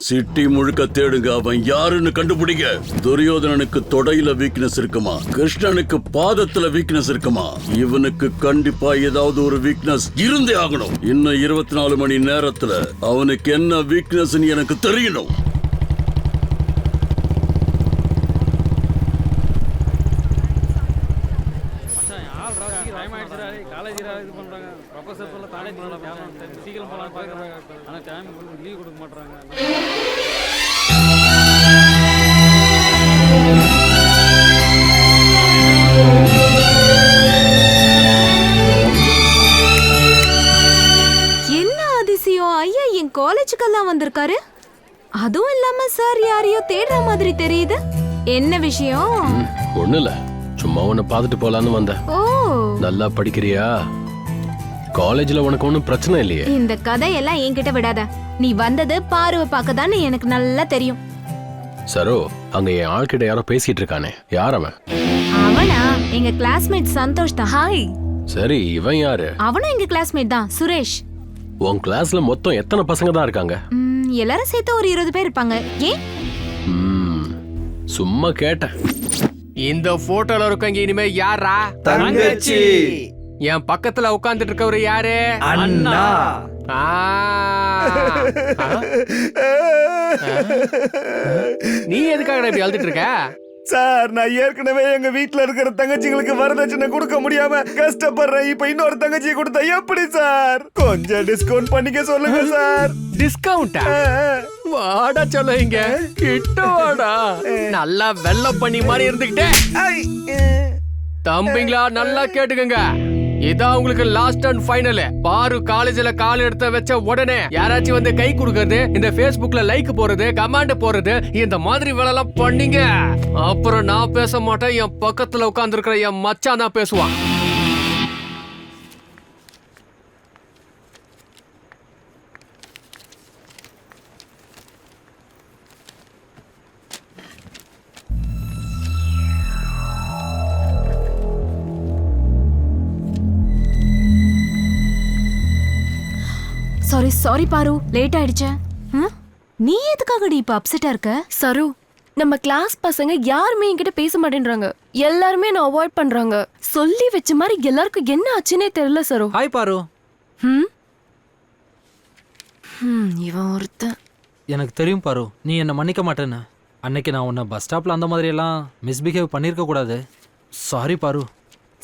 சிட்டி முழுக்க தேடுங்க, அவன் யாருன்னு கண்டுபிடிங்க. துரியோதனனுக்கு தொடையில வீக்னஸ் இருக்குமா, கிருஷ்ணனுக்கு பாதத்துல வீக்னஸ் இருக்குமா, இவனுக்கு கண்டிப்பா ஏதாவது ஒரு வீக்னஸ் இருந்தே ஆகணும். இன்னும் 24 மணி நேரத்துல அவனுக்கு என்ன வீக்னஸ் எனக்கு தெரியணும். என்ன அதிசயம் ஐயா, என் காலேஜுக்கெல்லாம் வந்திருக்காரு. அதுவும் இல்லாம சார் யாரையோ தேடுற மாதிரி தெரியுது. என்ன விஷயம்? ஒண்ணு இல்ல, சும்மா உன்னை பார்த்துட்டு போலான்னு வந்தேன். ஓ, நல்லா படிக்கிறியா? காலேஜ்ல உனக்கு ஒன்றும் பிரச்சனை இல்லையே? இந்த கதையெல்லாம் என்கிட்ட விடாத. நீ வந்தது பார்வை பார்க்கதான்னு எனக்கு நல்லா தெரியும். சரோ, அங்க என் ஆள்கிட்ட யாரோ பேசிட்டு இருக்கானே, யார் அவன்? அவனா எங்க கிளாஸ்மேட் சந்தோஷ் தான். ஹாய். சரி, இவன் யாரு? அவனும் எங்க கிளாஸ்மேட் தான், சுரேஷ். உன் கிளாஸ்ல மொத்தம் எத்தனை பசங்க தான் இருக்காங்க? எல்லாரும் சேர்த்து ஒரு 20 பேர் இருப்பாங்க. ஏன்? சும்மா கேட்டேன். இந்த போட்டோல இருக்கங்க இனிமே யாரா? தங்கச்சி. என் பக்கத்துல உட்கார்ந்துட்டு இருக்கவரு யாரு? அண்ணா. நீ எதுக்காக இப்படி அழுதுட்டு இருக்க? சார், நான் ஏற்கனவே எங்க வீட்ல இருக்கிற தங்கச்சிங்களுக்கு வரதட்சணை கொடுக்க முடியாம கஷ்டப்படுறேன். இப்ப இன்னொரு தங்கச்சி கொடுத்தா எப்படி சார்? கொஞ்சம் டிஸ்கவுண்ட் பண்ணிக்க சொல்லுங்க சார். டிஸ்கவுண்டா? வாடா சொல்ல, இங்க கிட்ட வாடா. நல்லா வெள்ளை பண்ணி மாதிரி இருந்துகிட்டே. தம்பிங்களா, நல்லா கேட்டுக்கங்க, இதான் உங்களுக்கு லாஸ்ட் அண்ட் ஃபைனல். பாரு காலேஜ்ல கால் எடுத்து வச்ச உடனே யாராச்சும் வந்து கை கொடுக்கறது, இந்த Facebookல லைக் போறது, கமெண்ட் போறது, இந்த மாதிரி வேலை எல்லாம் பண்ணீங்க, அப்புறம் நான் பேச மாட்டேன். என் பக்கத்துல உட்கார்ந்து இருக்கிற என் மச்சான் தான் பேசுவான். சாரி பாரு, லேட் ஆயிடுச்சு. நீ எதுக்காகடி இப்ப அப்செட்டா இருக்க? சரு, நம்ம கிளாஸ் பசங்க யாருமே என்கிட்ட பேச மாட்டேன்றாங்க. எல்லாருமே நான் அவாய்ட் பண்றாங்க. சொல்லி வச்ச மாதிரி எல்லாருக்கும் என்ன ஆச்சுன்னே தெரியல சரு. ஹாய் பாரு. இவன் ஒருத்தன். எனக்கு தெரியும் பாரு, நீ என்ன மன்னிக்க மாட்டேன்னு. அன்னைக்கு நான் உன்னை பஸ் ஸ்டாப்ல அந்த மாதிரி எல்லாம் மிஸ்பிஹேவ் பண்ணிருக்க கூடாது. சாரி பாரு.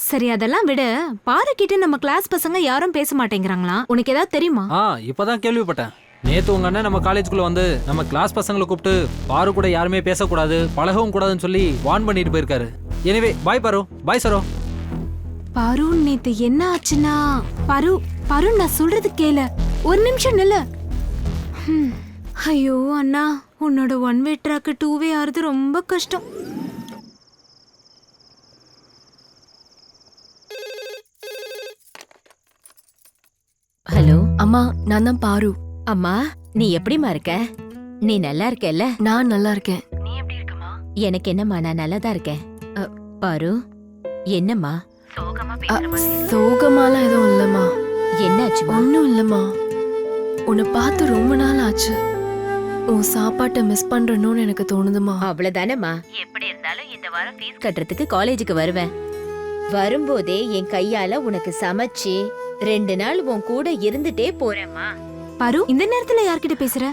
சரி, அதெல்லாம் விட, பாரு கிட்ட நம்ம கிளாஸ் பசங்க யாரும் பேச மாட்டேங்கிறாங்களா? உனக்கு ஏதாவது தெரியுமா? இப்பதான் கேள்விப்பட்டேன். நேத்து உங்க அண்ணன் நம்ம காலேஜுக்குள்ள வந்து நம்ம கிளாஸ் பசங்களை கூப்பிட்டு பாரு கூட யாருமே பேசக்கூடாது, பழகவும் கூடாதுன்னு சொல்லி வார்ன் பண்ணிட்டு போயிருக்காரு. எனிவே, பாய் பாரு. பாய் சரோ. பாரு, நேத்து என்ன ஆச்சுன்னா, பாரு நான் சொல்றது கேளு. ஒரு நிமிஷம் நில்ல. ஐயோ அண்ணா, உன்னோட ஒன் வே ட்ராக் 2 வே ஆறது ரொம்ப கஷ்டம். ஹலோ அம்மா, நான் தான் பாரு. அம்மா, நீ எப்படிமா இருக்க? நீ நல்லா இருக்கல்ல? நான் நல்லா இருக்கேன். நீ எப்படி இருக்கமா? எனக்கு என்னம்மா, நான் நல்லா தான் இருக்கேன். பாரு, என்னம்மா சோகமாலாம் எதுவும் இல்லம்மா. என்னாச்சு? ஒன்னும் இல்லம்மா. உன்னை பார்த்து ரொம்ப நாள் ஆச்சு. உன் சாப்பாட்டை மிஸ் பண்றணும்னு எனக்கு தோணுதுமா. அவ்வளவுதானம்மா. எப்படி இருந்தாலும் இந்த வாரம் ஃபீஸ் கட்டுறதுக்கு காலேஜுக்கு வருவேன். வரும்போதே என் கையால உனக்கு சமைச்சு 2 நாள் உன் கூட இருந்துட்டே போறேம்மா. பாரு, இந்த நேரத்துல யார்கிட்ட பேசுற?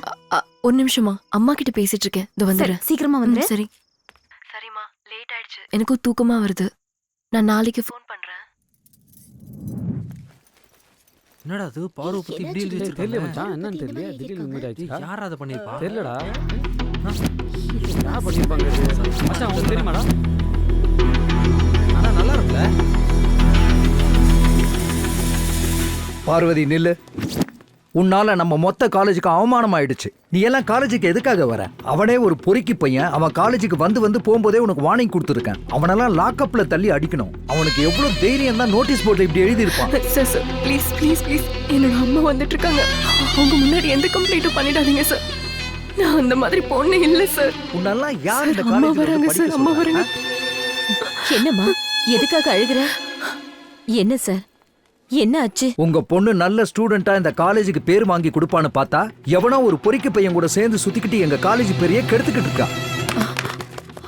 ஒரு நிமிஷமா, அம்மா கிட்ட பேசிட்டு இருக்கேன். இதோ வந்துடுறேன். சீக்கிரமா வந்துரு. சரி. சரிம்மா, லேட் ஆயிடுச்சு. எனக்கும் தூக்கமா வருது. நான் நாளைக்கு ஃபோன் பண்றேன். என்னடா அது பாரு பத்தி இப்படி எழுதி வச்சிருக்காங்க. தெரியல மச்சான், என்னன்னு தெரியல. திடீர்னு மீட் ஆயிடுச்சு. யாரா அத பண்ணிருப்பா? தெரியலடா. என்ன பண்ணிருப்பாங்க மச்சான்? உங்களுக்கு தெரியுமாடா? ஆனா நல்லா இருக்குல. பார்வதி நில்லு. உன்னால நம்ம மொத்த காலேஜுக்கு அவமானம் ஆயிடுச்சு. நீ எல்லாம் காலேஜுக்கு எதுக்காக வர? அவனே ஒரு பொறுக்கி பையன். அவன் காலேஜுக்கு வந்து போகும்போதே உனக்கு வார்னிங் கொடுத்துருக்கேன். அவனெல்லாம் லாக்அப்ல தள்ளி அடிக்கணும். அவனுக்கு எவ்வளவு தைரியம் தான் நோட்டீஸ் போர்ட்ல இப்படி எழுதி இருப்பான். Sir sir please please please, என்னோட அம்மா வந்துட்டு இருக்காங்க. அவங்க முன்னாடி எந்த கம்ப்ளைண்ட்டும் பண்ணிடாதீங்க சார். நான் அந்த மாதிரி பொண்ணு இல்ல சார். உன்னெல்லாம் யார் இந்த அம்மா காலேஜ்ல வராங்க வந்து சார், படிக்க அம்மா சொல்றா? வராங்க. என்னம்மா, எதுக்காக அழுகுற? என்ன சார், என்ன ஆச்சு? உங்க பொண்ணு நல்ல ஸ்டூடெண்டா இந்த காலேஜுக்கு பேர் வாங்கி கொடுப்பான்னு பார்த்தா எவனோ ஒரு பொறிக்க பையன் கூட சேர்ந்து சுத்திக்கிட்டு எங்க காலேஜ் பேரையே கெடுத்துக்கிட்டு இருக்கா.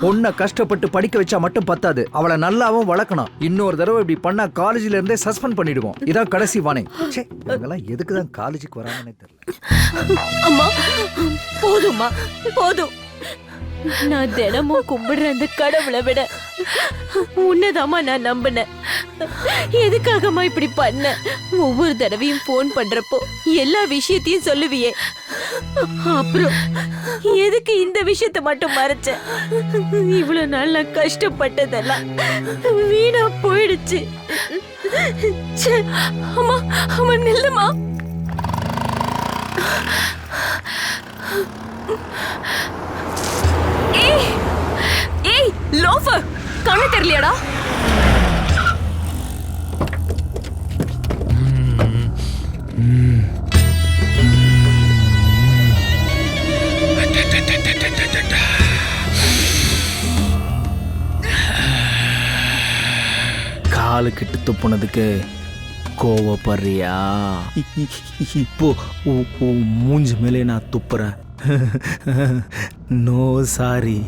பொண்ணை கஷ்டப்பட்டு படிக்க வச்சா மட்டும் பத்தாது, அவளை நல்லாவும் வளர்க்கணும். இன்னொரு தடவை இப்படி பண்ணா காலேஜ்ல இருந்தே சஸ்பெண்ட் பண்ணிடுவோம். இதான் கடைசி வார்னிங். ச்சே, இவங்கெல்லாம் எதுக்குதான் காலேஜுக்கு வராங்கன்னே தெரியல. அம்மா, போதும்மா, போதும். நான் தினமும் கும்பிடுற அந்த கடவுளை விட உன்னதாமா நான் நம்பினேன். எதுக்காகமா இப்படி பண்ண? ஒவ்வொரு தடவையும் போன் பண்றப்போ எல்லா விஷயத்தையும் சொல்லுவியே, அப்புறம் எதுக்கு இந்த விஷயத்தை மட்டும் மறைச்ச? இவ்வளவு நாள் நான் கஷ்டப்பட்டதெல்லாம் வீணா போயிடுச்சு. அம்மா அம்மா நில்லுமா. ஏய் ஏய் லோஃபர், கண்ணு தெரியலையாடா? காலு கிட்டு துப்புனதுக்கு கோவப்படுறியா? இப்போ மூஞ்சி மேலே நான் துப்புறேன். No sorry.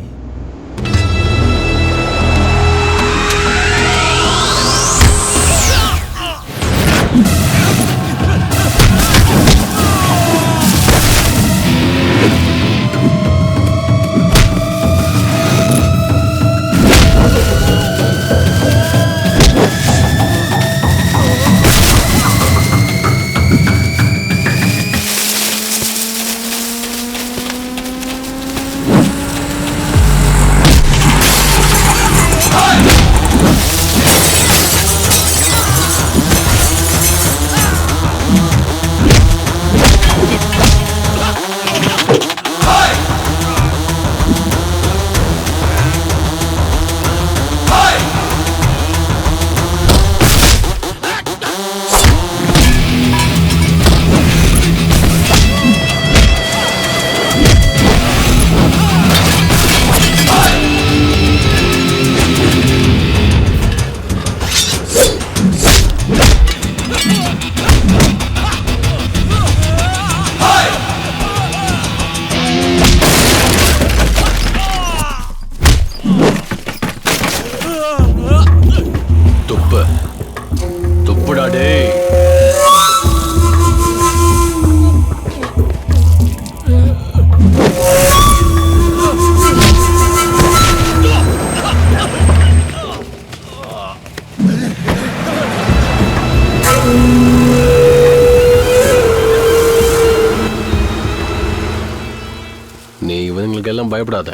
நீ இவங்களுக்கெல்லாம் பயப்படாத.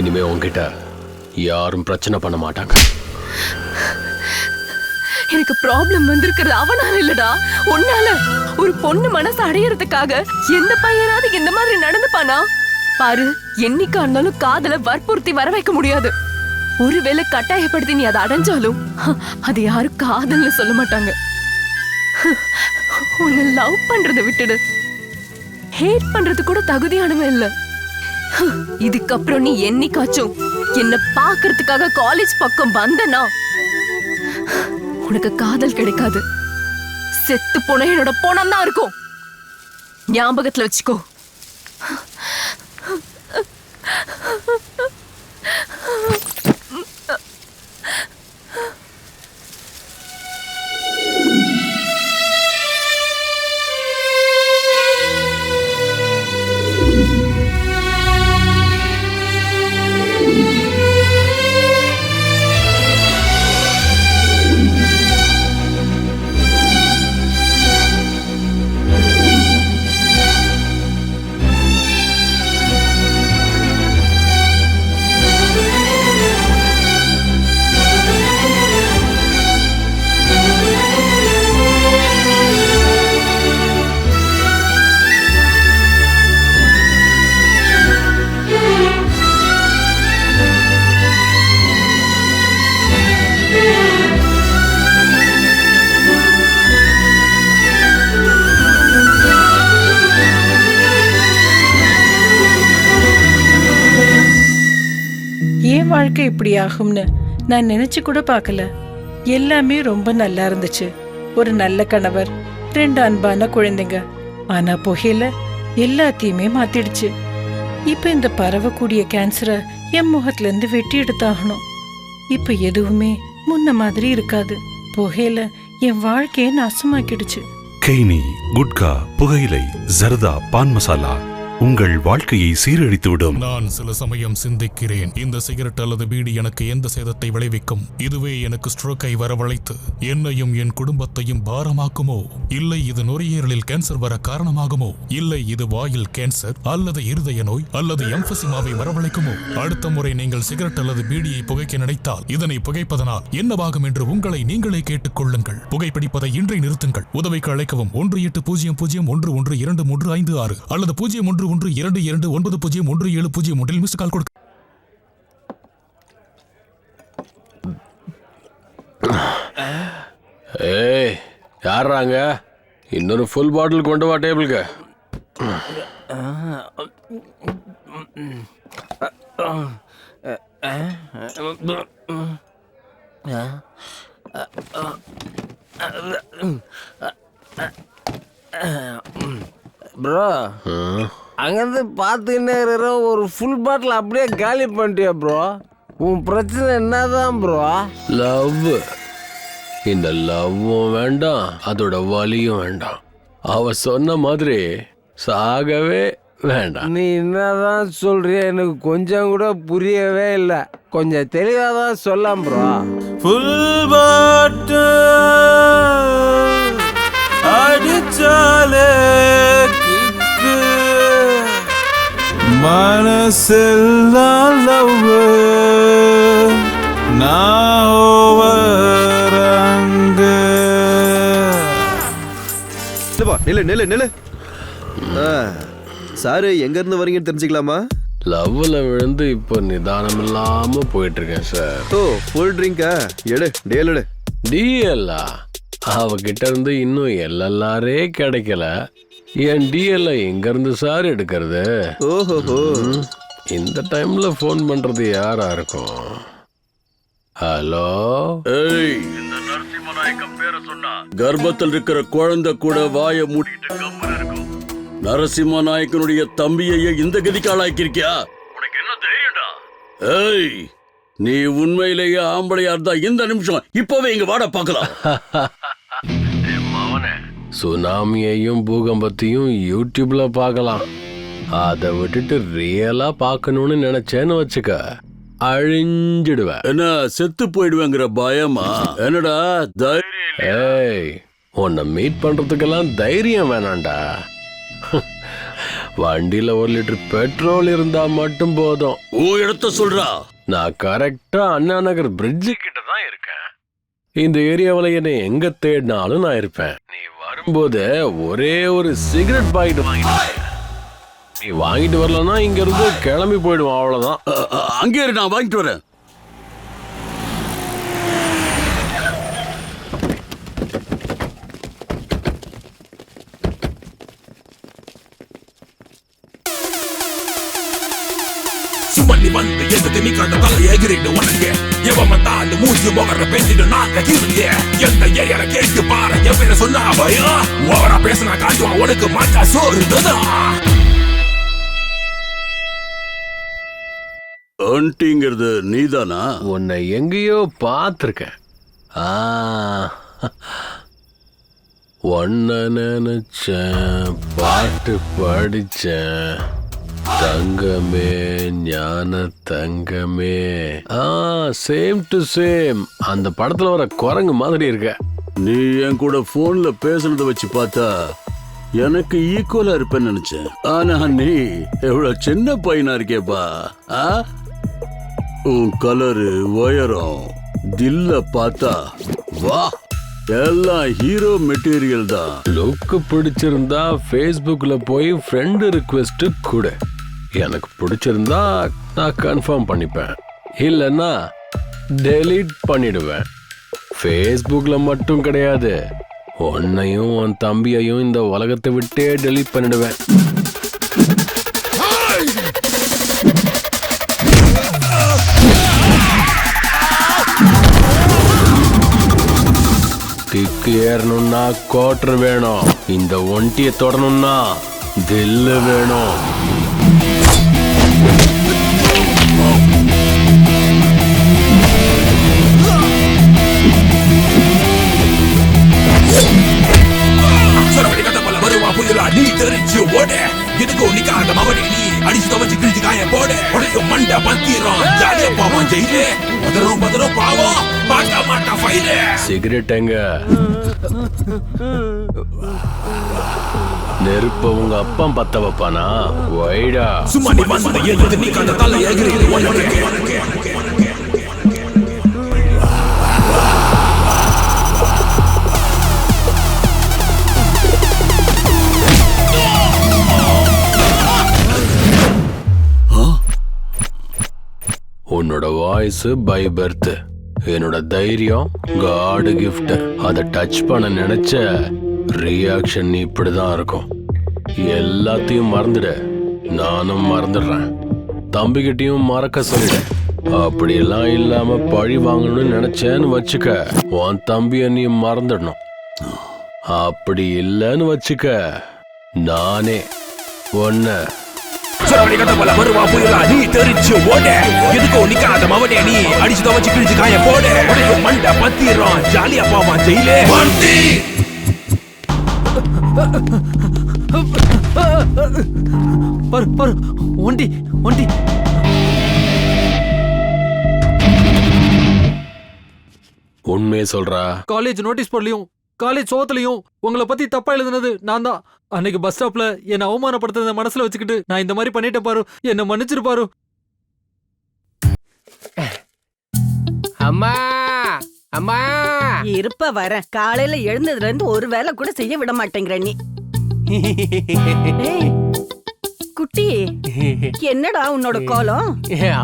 இனிமே உன்கிட்ட யாரும் பிரச்சனை பண்ண மாட்டாங்க. எனக்கு ப்ராப்ளம் வந்திருக்கிறது அவனால இல்லடா, உன்னால. ஒரு பொண்ணு மனசு அடையறதுக்காக எந்த பையனாவது இந்த மாதிரி நடந்துப்பானா? பாரு, என்னைக்கா இருந்தாலும் காதல வற்புறுத்தி வர வைக்க முடியாது. ஒருவேளை கட்டாயப்படுத்தி நீ அதை அடைஞ்சாலும் அது யாரும் காதல்னு சொல்ல மாட்டாங்க. உன்னை லவ் பண்றதை விட்டுடு, ஹேட் பண்றது கூட தகுதியானவன் இல்ல. இதுக்கப்புறம் நீ என்னைக்காச்சும் என்ன பாக்குறதுக்காக காலேஜ் பக்கம் வந்தனா உனக்கு காதல் கிடைக்காது. செத்து போன என்னோட போனம் தான் இருக்கும். ஞாபகத்துல வச்சுக்கோ. என் வாழ்க்கை இப்படி ஆகும்னு நான் நினைச்சு கூட பார்க்கல. எல்லாமே ரொம்ப நல்லா இருந்துச்சு. ஒரு நல்ல கணவர், 2 அன்பான குழந்தைங்க. ஆனா புகையில எல்லாத்தையுமே மாத்திடுச்சு. இப்ப இந்த பரவக்கூடிய கேன்சரை என் முகத்துல இருந்து வெட்டி எடுத்தாகணும். இப்ப எதுவுமே முன்ன மாதிரி இருக்காது. புகையில என் வாழ்க்கையை நாசமாக்கிடுச்சு. கெய்னி, குட்கா, புகையிலை, ஜர்தா, பான் மசாலா உங்கள் வாழ்க்கையை சீரழித்துவிடும். நான் சில சமயம் சிந்திக்கிறேன், இந்த சிகரெட் அல்லது பீடி எனக்கு எந்த சேதத்தை விளைவிக்கும்? இதுவே எனக்கு ஸ்ட்ரோக்கை வரவழைத்து என்னையும் என் குடும்பத்தையும் பாரமாக்குமோ? இல்லை இது நுரையீரலில் கேன்சர் வர காரணமாகுமோ? இல்லை இது வாயில் கேன்சர் அல்லது இருதய நோய் அல்லது எம்பசிமாவை வரவழைக்குமோ? அடுத்த முறை நீங்கள் சிகரெட் அல்லது பீடியை புகைக்க நினைத்தால் இதனை புகைப்பதனால் என்னவாகும் என்று உங்களை நீங்களே கேட்டுக் கொள்ளுங்கள். புகைப்பிடிப்பதை இன்றை நிறுத்துங்கள். உதவிக்கு அழைக்கவும் 1800-112356 அல்லது 0112290170 மிஸ் கால் கொடுக்க. ஏய், யாராங்க? இன்னொரு ஃபுல் பாட்டில் கொண்டு வா டேபிளுக்கு. ப்ரோ, அங்கிருந்து பார்த்துக்கிட்டே இருக்கிற ஒரு ஃபுல் பாட்டில் அப்படியே காலி பண்ணிட்டியா ப்ரோ? உன் பிரச்சனை என்னதான் ப்ரோ? லவ். இந்த லவ்வும் வேண்டாம், அதோட வலியும் வேண்டாம். அவ சொன்ன மாதிரி சாகவே வேண்டாம். நீ என்னதான் சொல்றிய எனக்கு கொஞ்சம் கூட புரியவே இல்லை. கொஞ்சம் தெளிவாக தான் சொல்லலாம் ப்ரோ. ஃபுல் பாட்டில் அடிச்சாலே கிக்கு, மனசெல்லாம் லவ், நான் ஓவர் அங்க. நில்லு. சாரு எங்க இருந்து வரீங்கன்னு தெரிஞ்சுக்கலாமா? லவ்ல விழுந்து இப்போ நிதானம் இல்லாம போயிட்டு இருக்கேன் சார். ஓ, ஃபுல் ட்ரிங்கா? எடு, டேல். டிஎல்லா அவகிட்ட இருந்து இன்னும் எல்எல்ஆரே கிடைக்கல. என் டிஎல்ல எங்க இருந்து சார் எடுக்கிறது? ஓஹோ, இந்த டைம்ல போன் பண்றது யாரா இருக்கும்? ஹலோ. ஏய், இந்த நரசிம்மநாயக்கம் பேரை சொன்னா கர்ப்பத்தில் இருக்கிற குழந்தை கூட வாயை மூடிட்டு கம்முன்னு இருக்கும். நரசிம்மநாயக்கனுடைய தம்பியையே இந்த கதிக்கு ஆளாக்கிருக்கியா? உனக்கு என்ன தைரியம்டா? ஏய், நீ உண்மையிலேயே ஆம்பளையா இருந்தா இந்த நிமிஷம் இப்பவே இங்க வாட பார்க்கலாம். சுனாமியையும் பூகம்பத்தையும் யூடியூப்ல பார்க்கலாம். அதை விட்டுட்டு ரியலா பார்க்கணும்னு நினைச்சேன்னு வச்சுக்க, அழிஞ்சிடுவேன். என்ன செத்து போயிடுவேங்கிற பயமா? என்னடா தைரியம்? ஏய், உன்னை மீட் பண்றதுக்கெல்லாம் தைரியம் வேணாண்டா. வண்டியில 1 லிட்டர் பெட்ரோல் இருந்தா மட்டும் போதும். ஓ இடத்த சொல்றா. நான் கரெக்டா அண்ணா நகர் பிரிட்ஜு கிட்ட தான் இருக்கேன். இந்த ஏரியாவில் என்னை எங்க தேடினாலும் நான் இருப்பேன். நீ வரும்போது ஒரே ஒரு சிகரெட் பாக்கெட் வாங்கிட்டு நீ வாங்கிட்டு வரலன்னா இங்க இருந்து கிளம்பி போயிடுவான். அவ்வளவுதான். அங்கே இரு, நான் வாங்கிட்டு வரேன். சுமல்லி வந்து எந்த திணி கண்ட தலை எகிரிட்டு உனக்கு எவன் தாண்டு மூஞ்சி முகர பேசிட்டு நாங்க கீழே எந்த ஏரியால கேட்டு பாரு என் பேர சொன்னா பயா ஓவரா பேசினா காட்டுவான் உனக்கு மாட்டா சோறுதான். ஆண்டிங்கிறது நீதானா? உன்னை எங்கேயோ பார்த்துருக்கேன். ஒன்ன நினைச்சேன், பாட்டு படிச்சேன், தங்கமே ஞான தங்கமே. Same to same. அந்த படத்துல வர குரங்கு மாதிரி இருக்க. நீ என் கூட போன்ல பேசுனதை வச்சு பார்த்தா எனக்கு ஈக்குவலா இருப்பேன்னு நினைச்சேன். ஆனா நீ எவ்வளவு சின்ன பையனா இருக்கேப்பா. உன் கலரு, உயரம், தில்ல பார்த்தா வா, எல்லாம் ஹீரோ மெட்டீரியல் தான். லுக்கு பிடிச்சிருந்தா ஃபேஸ்புக்ல போய் ஃப்ரெண்டு ரிக்வெஸ்ட் கொடு. எனக்கு பிடிச்சிருந்தா நான் கன்ஃபார்ம் பண்ணிப்பேன், இல்லைன்னா டெலீட் பண்ணிடுவேன். ஃபேஸ்புக்ல மட்டும் கிடையாது, உன்னையும் உன் தம்பியையும் இந்த உலகத்தை விட்டே டெலீட் பண்ணிடுவேன். கிக்கு ஏறணும்னா கோட்டர் வேணும், இந்த ஒண்டியை தொடணும்னா தில்லு வேணும். நீ தெரிஞ்சு ஓட எதுக்கோ நிக்காத மவனே, நீ அடிச்சு துவச்சு கிழிச்சு காய போட உனக்கு மண்ட பத்திரம் ஜாலியா பாவம் ஜெயிலே பதறும் பாவம் மாட்டா மாட்டா ஃபைலே. சிகரெட் எங்க? நெருப்ப உங்க அப்பா பத்த வைப்பானா? வைடா சும்மா நீ வந்து எது நீ கண்ட தலை எகிரி உனக்கு. உன்னோட வாய்ஸ் பை பர்த், என்னோட தைரியம் காடு கிஃப்ட். அதை டச் பண்ண நினைச்ச ரியாக்ஷன் இப்படிதான் இருக்கும். எல்லாத்தையும் மறந்துட, நானும் மறந்துடுறேன். தம்பிக்கிட்டையும் மறக்க சொல்லிடு. அப்படியெல்லாம் இல்லாம பழி வாங்கணும்னு நினைச்சேன்னு வச்சுக்க, உன் தம்பிய நீ மறந்துடணும். அப்படி இல்லைன்னு வச்சுக்க, நானே ஒன்ன வருவா புயலா நீ தெரிச்சு ஓட எதுக்கோ நிக்காத மவனே, நீ அடிச்சு துவச்சு கிழிச்சு காய போட உனக்கு மண்ட பத்திரம் ஜாலியா பாவான் ஜெயிலே. ஒண்டி ஒண்டி உண்மையை சொல்றா? காலேஜ் நோட்டீஸ் போர்ட்லயும் காலேஜ் சோத்துலயும் உங்களை பத்தி தப்பா எழுதுனது நான் தான். அன்னைக்கு பஸ் ஸ்டாப்ல என்ன அவமானப்படுத்துறத மனசுல வச்சுக்கிட்டு நான் இந்த மாதிரி பண்ணிட்டேன் பாரு, என்ன மன்னிச்சிரு பாரு. அம்மா அம்மா இருப்ப வர காலையில எழுந்ததுல இருந்து ஒரு வேலை கூட செய்ய விட மாட்டேங்கிற நீ. ஏய், குட்டி என்னடா உன்னோட கோலம்?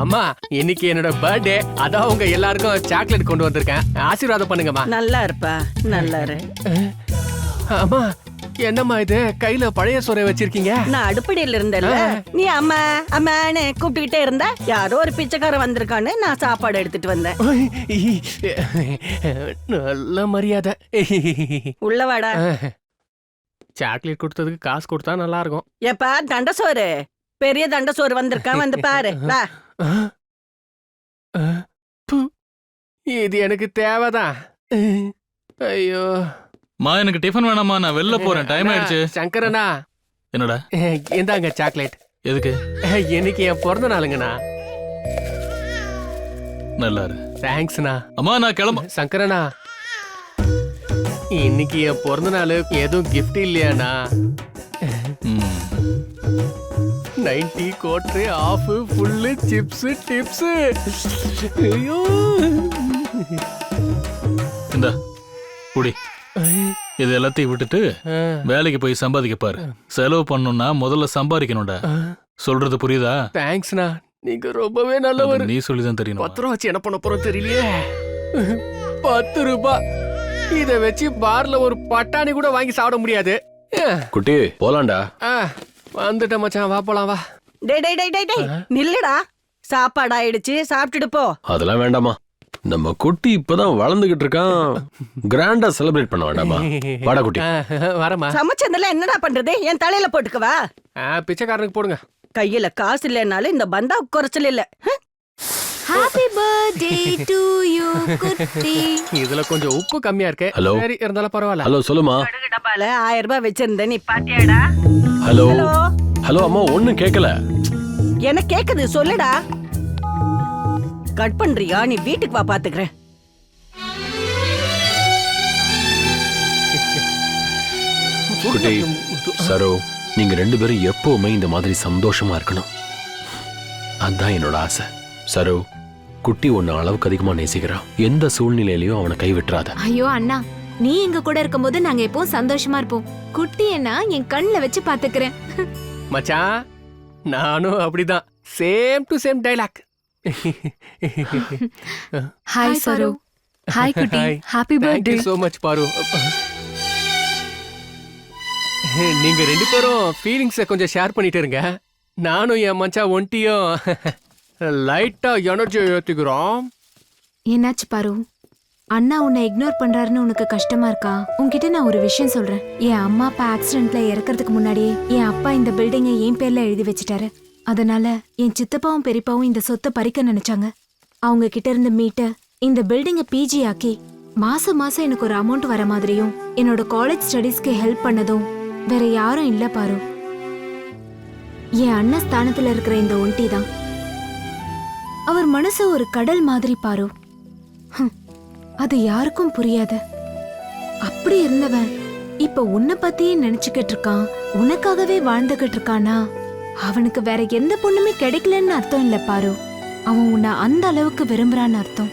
அம்மா இன்னைக்கு என்னோட பர்த்டே, அதான் உங்க எல்லாருக்கும் சாக்லேட் கொண்டு வந்திருக்கேன், ஆசீர்வாதம் பண்ணுங்கம்மா. நல்லா இருப்பா, நல்லா இரு. அம்மா என்னம்மா இது கையில பழைய சோறை வச்சிருக்கீங்க? நான் அடுப்படியில இருந்தேன்ல, நீ அம்மா அம்மான்னு கூப்பிட்டுக்கிட்டே இருந்தா யாரோ ஒரு பிச்சைக்காரன் வந்திருக்கான்னு நான் சாப்பாடு எடுத்துட்டு வந்தேன். நல்ல மரியாதை. உள்ள வாடா. சாக்லேட் கொடுத்ததுக்கு காசு கொடுத்தா நல்லா இருக்கும். ஏப்பா தண்டசோறு, பெரிய தண்டசோறு வந்திருக்கான், வந்து பாரு. வா. இது எனக்கு தேவைதான். ஐயோ மா, எனக்கு டிஃபன் வேணாமா, நான் வெளில போறேன், டைம் ஆயிடுச்சு. சங்கரனா என்னடா? இந்தாங்க சாக்லேட். எதுக்கு? இன்னைக்கு என் பிறந்த நாளுங்கண்ணா. நல்லா இரு. தேங்க்ஸ்ண்ணா. அம்மா நான் கிளம்ப. சங்கரனா இன்னைக்கு என் பிறந்த நாள், எதுவும் கிஃப்ட் இல்லையாண்ணா? 90 quarter half full chips tips. ஐயோ இந்த புடி. இது எல்லாத்தையும் விட்டுட்டு வேலைக்கு போய் சம்பாதிக்க பாரு. செலவு பண்ணணும்னா முதல்ல சம்பாதிக்கணும்டா. சொல்றது புரியுதா? தேங்க்ஸ்ண்ணா, நீங்க ரொம்பவே நல்லவர். நீ சொல்லிதான் தெரியணும். 10 ரூபா வச்சு என்ன பண்ண போறோம் தெரியலையே. 10 ரூபாய் இத வச்சு பார்ல ஒரு பட்டாணி கூட வாங்கி சாப்பிட முடியாது. குட்டி போலாம்டா. வந்துட்ட மச்சான், வா போலாம் வா. டேய் டேய் டேய் டேய் நில்லுடா. சாப்பாடு ஆயிடுச்சு, சாப்பிட்டுட்டு போ. அதெல்லாம் வேண்டாமா, நம்ம குட்டி இப்பதான் வளர்ந்துகிட்டு இருக்கான். கிராண்டா செலிப்ரேட் பண்ண வேண்டாமா? வாடா குட்டி. வரமா. சமைச்சதெல்லாம் என்னடா பண்றது? என் தலையில போட்டுக்கவா? பிச்சைக்காரனுக்கு போடுங்க. கையில காசு இல்லைனாலும் இந்த பந்தா குறைச்சல் இல்ல. ஹாப்பி பர்த்டே டு யூ குட்டி. இதுல கொஞ்சம் உப்பு கம்மியா இருக்கு. ஹலோ. சரி இருந்தாலும் பரவாயில்ல. ஹலோ சொல்லுமா. டப்பால 1000 ரூபாய் வச்சிருந்த, நீ பாத்தியாடா? ஹலோ ஹலோ அம்மா, ஒண்ணும் கேட்கல. எனக்கு கேக்குது, சொல்லுடா. கட் பண்றியா? நீ வீட்டுக்கு வா, பாத்துக்கிறேன். குட்டி சரோ, நீங்க 2 பேரும் எப்பவுமே இந்த மாதிரி சந்தோஷமா இருக்கணும். அதான் என்னோட ஆசை. சரோ, குட்டி ஒன்னு அளவுக்கு அதிகமா நேசிக்கிறான். எந்த சூழ்நிலையிலயும் அவனை கைவிட்டுறாத. ஐயோ அண்ணா, நீ எங்க கூட இருக்கும்போது நாங்க எப்பவும் சந்தோஷமா இருப்போம். குட்டி என்ன என் கண்ணுல வச்சு பாத்துக்கிறேன். மச்சான், நானும் அப்படிதான். Same to same dialogue. Hi Saro. Hi குட்டி. Happy birthday. சோ மச் பாரு. நீங்க 2 பேரும் ஃபீலிங்ஸை கொஞ்சம் ஷேர் பண்ணிட்டு இருங்க. நானும் என் மச்சான் ஒன்ட்டியும் லைட்டா எனர்ஜி ஏத்திக்கிறோம். என்னாச்சு பாரு? அண்ணா உன்னை இக்னோர் பண்றாருன்னு உனக்கு கஷ்டமா இருக்கா? உன்கிட்ட நான் ஒரு விஷயம் சொல்றேன். என் அம்மா அப்பா ஆக்சிடென்ட்ல இறக்கறதுக்கு முன்னாடியே என் அப்பா இந்த பில்டிங்கை என் பேர்ல எழுதி வச்சுட்டாரு. அதனால என் சித்தப்பாவும் பெரியப்பாவும் இந்த சொத்தை பறிக்க நினைச்சாங்க. அவங்க கிட்ட இருந்து மீட்ட இந்த பில்டிங்கை பிஜி ஆக்கி மாசம் மாசம் எனக்கு ஒரு அமௌண்ட் வர மாதிரியும் என்னோட காலேஜ் ஸ்டடீஸ்க்கு ஹெல்ப் பண்ணதும் வேற யாரும் இல்ல பாரு. என் அண்ணன் ஸ்தானத்துல இருக்கிற இந்த ஒன்டி தான். அவர் மனசு ஒரு கடல் மாதிரி பாரு. அது யாருக்கும் புரியாது. அப்படி இருந்தவன் இப்ப உன்னை பத்தியே நினைச்சுக்கிட்டு இருக்கான். உனக்காகவே வாழ்ந்துகிட்டு இருக்கானா? அவனுக்கு வேற எந்த பொண்ணுமே கிடைக்கலன்னு அர்த்தம் இல்ல பாரு. அவன் உன்னை அந்த அளவுக்கு விரும்புறான்னு அர்த்தம்.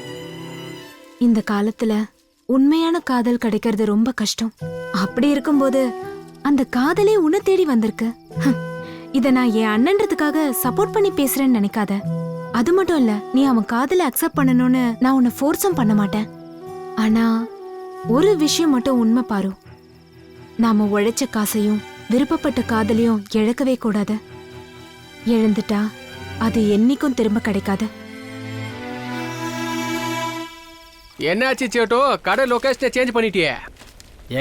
இந்த காலத்துல உண்மையான காதல் கிடைக்கிறது ரொம்ப கஷ்டம். அப்படி இருக்கும்போது அந்த காதலே உன்னை தேடி வந்திருக்கு. இத நான் என் அண்ணன்றதுக்காக சப்போர்ட் பண்ணி பேசுறேன்னு நினைக்காத. அது மட்டும் இல்ல, நீ அவன் காதலை அக்செப்ட் பண்ணணும்னு நான் உன்னை ஃபோர்ஸும் பண்ண மாட்டேன். ஆனா ஒரு விஷயம் மட்டும் உண்மை பாரு. நாம உழைச்ச காசையும் விருப்பப்பட்ட காதலையும் இழக்கவே கூடாது. இழந்துட்டா அது என்னைக்கும் திரும்ப கிடைக்காது. என்னாச்சு சேட்டோ, கடை லொகேஷனை சேஞ்ச் பண்ணிட்டியே?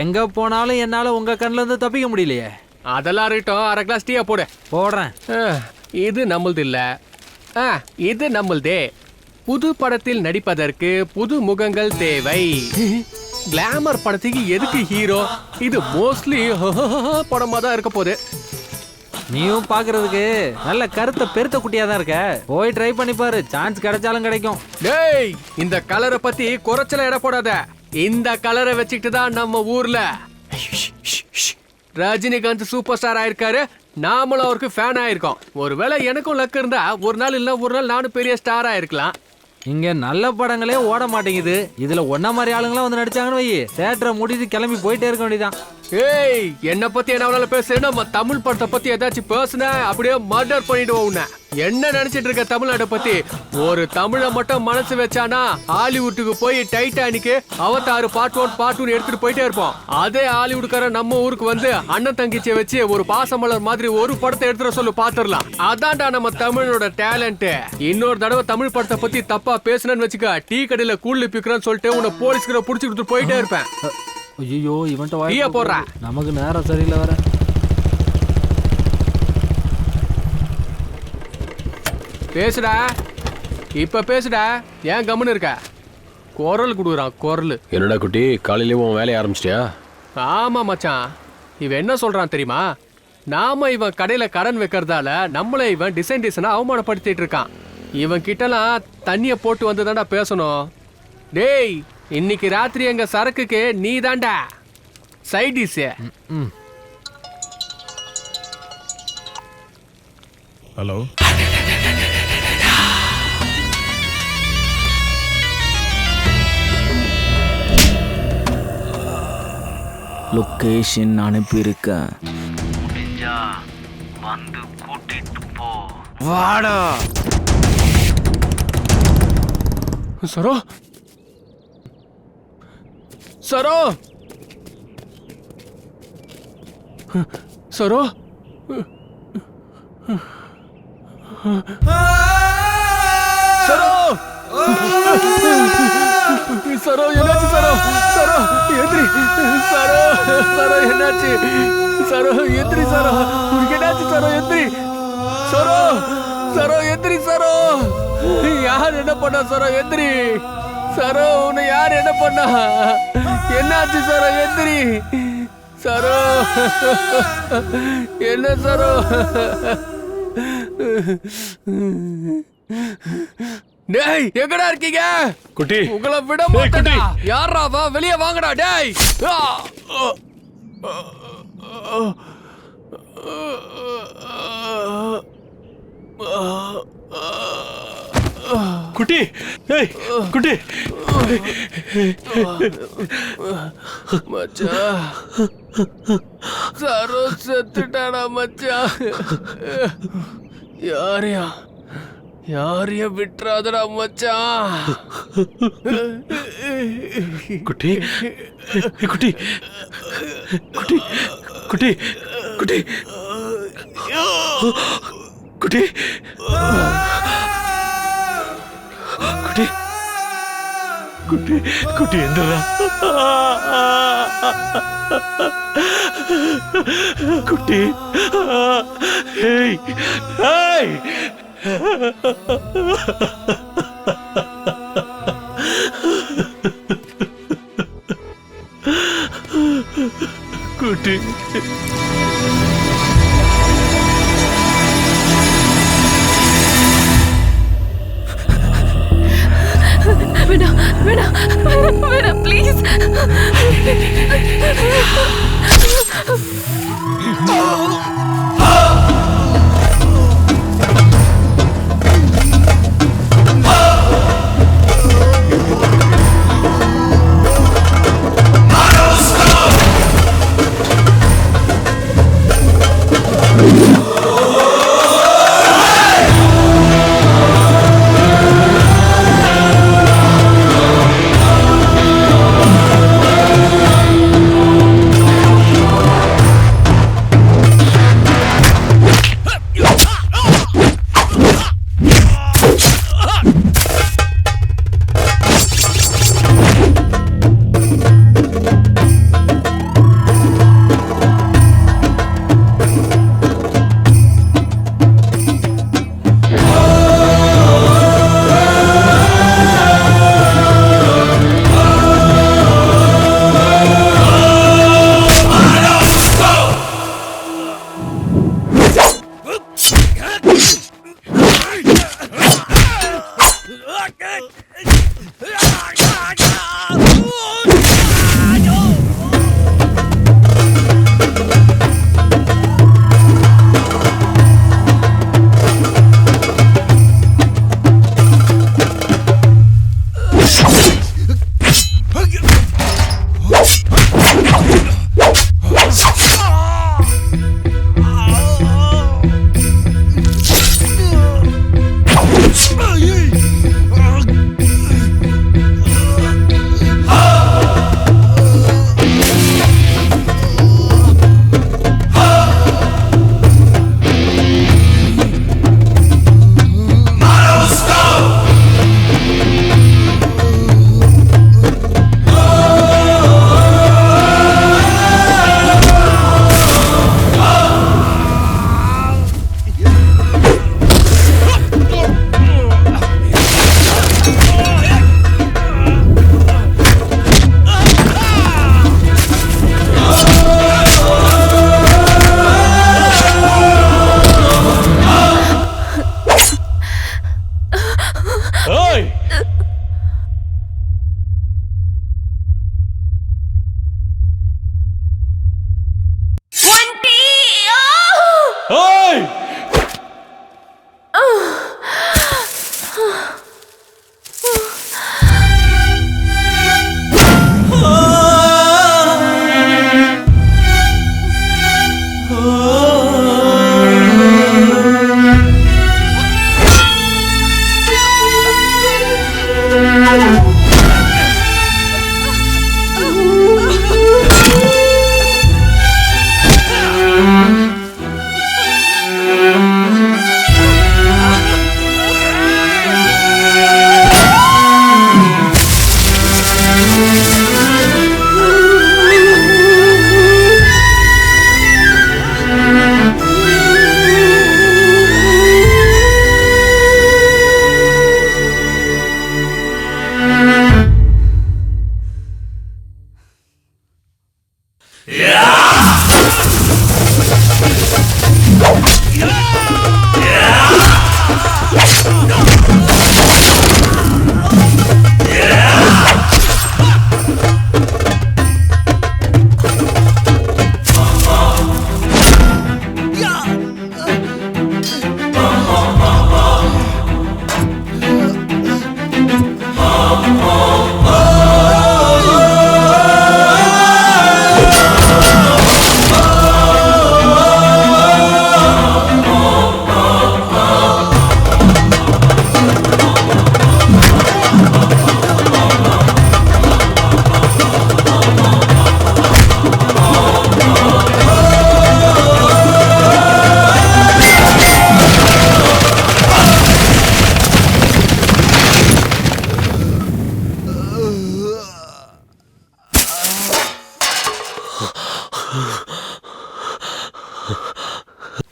எங்க போனாலும் என்னால உங்க கண்ணுல இருந்து தப்பிக்க முடியலையே. அதெல்லாம் இருக்கட்டும், 1/2 கிளாஸ் டீயா போடு. போடுறேன். இது நம்மளது இல்ல, இது நம்மளதே. புது படத்தில் நடிப்பதற்கு புது முகங்கள் தேவை. கிளாமர் படத்துக்கு எதுக்கு ஹீரோ? இது மோஸ்ட்லி படமா தான் இருக்க போகுது. நீயும் பாக்குறதுக்கு நல்ல கருத்த பெருத்த குட்டியா தான் இருக்க. போய் ட்ரை பண்ணி பாரு, சான்ஸ் கிடைச்சாலும் கிடைக்கும். டேய், இந்த கலரை பத்தி குறைச்சல இட போடாத. இந்த கலரை வச்சுக்கிட்டு தான் நம்ம ஊர்ல ரஜினிகாந்த் சூப்பர் ஸ்டார் ஆயிருக்காரு. நாமளும் அவருக்கு ஃபேன் ஆயிருக்கோம். ஒருவேளை எனக்கும் லக் இருந்தா ஒரு நாள் இல்ல ஒரு நாள் நானும் பெரிய ஸ்டார் ஆயிருக்கலாம். இங்க நல்ல படங்களே ஓட மாட்டேங்குது. இதுல ஒன்ன மாதிரி ஆளுங்களாம் வந்து நடிச்சாங்கன்னு வை, தியேட்டரை முடித்து கிளம்பி போயிட்டே இருக்க வேண்டியதான். ஏய், என்ன பத்தி என்ன பேசுறேன்? நம்ம தமிழ் படத்தை பத்தி ஏதாச்சும் பேசுன அப்படியே மர்டர் பண்ணிடுவோம் உன்னை. என்ன நினைச்சிட்டு இருக்க தமிழ்நாட்டை பத்தி? ஒரு தமிழை மட்டும் மனசு வச்சானா ஹாலிவுட்டுக்கு போய் டைட்டானிக், அவதார் பார்ட் 1 பார்ட் 2 எடுத்துட்டு போயிட்டே இருப்போம். அதே ஹாலிவுட்கார நம்ம ஊருக்கு வந்து அண்ணன் தங்கிச்சியை வச்சு ஒரு பாசமலர் மாதிரி ஒரு படத்தை எடுத்துட சொல்லு, பாத்துடலாம். அதான்டா நம்ம தமிழோட டேலண்ட். இன்னொரு தடவை தமிழ் படத்தை பத்தி தப்பா பேசுனேன்னு வச்சுக்க, டீ கடையில கூழ்ல பிக்கிறேன்னு சொல்லிட்டு உன்னை போலீஸ்கிற புடிச்சு கொடுத்து போயிட்டே இருப்பேன். ஐயோ, இவன்ட்ட டீயா போடுறா. நமக்கு நேரம் சரியில்லை வர. பேசுடா, இப்ப பேசுடா. ஏன் கம்முன்னு இருக்க? குரல் குடுக்குறான் குரல். என்னடா குட்டி, காலையிலேயே உன் வேலையை ஆரம்பிச்சிட்டியா? ஆமா மச்சான், இவன் என்ன சொல்றான் தெரியுமா? நாம இவன் கடையில கடன் வைக்கிறதால நம்மள இவன் டிசைனா அவமானப்படுத்திட்டு இருக்கான். இவன் கிட்டலாம் தண்ணிய போட்டு வந்து தாண்டா பேசணும். டேய், இன்னைக்கு ராத்திரி எங்க சரக்குக்கு நீ தாண்டா சைடிஸ். ஹலோ, லொகேஷன் அனுப்பியிருக்கேன். முடிஞ்சா வந்து கூட்டிட்டு போ. வாடா சரோ சரோ சரோ சரோ சரோ என்னாச்சு சரோ சரோ எந்திரி சரோ சரோ என்னாச்சு சரோ எந்திரி சரோ உனக்கு என்னாச்சு சரோ எந்திரி சரோ சரோ எந்திரி சரோ யார் என்ன பண்ணா சரோ எந்திரி சரோ உன்னை யார் என்ன பண்ணா என்னாச்சு சரோ எந்திரி சரோ என்ன சரோ டேய் எங்கடா இருக்கீங்க குட்டி உங்களை விட மாட்டேன்டா யாரா வா வெளிய வாங்கடா டேய் குட்டி ஏய் குட்டி மச்சான் சரோ செத்துட்டாடா மச்சான் யாரையும் விட்டுறாதடா மச்சான் குட்டி குட்டி குட்டி குட்டி குட்டி குட்டி குட்டி குட்டி குட்டி எந்திரா குட்டி ஏய் ஏய் குட்டி வேணா வேணா வேணா ப்ளீஸ்.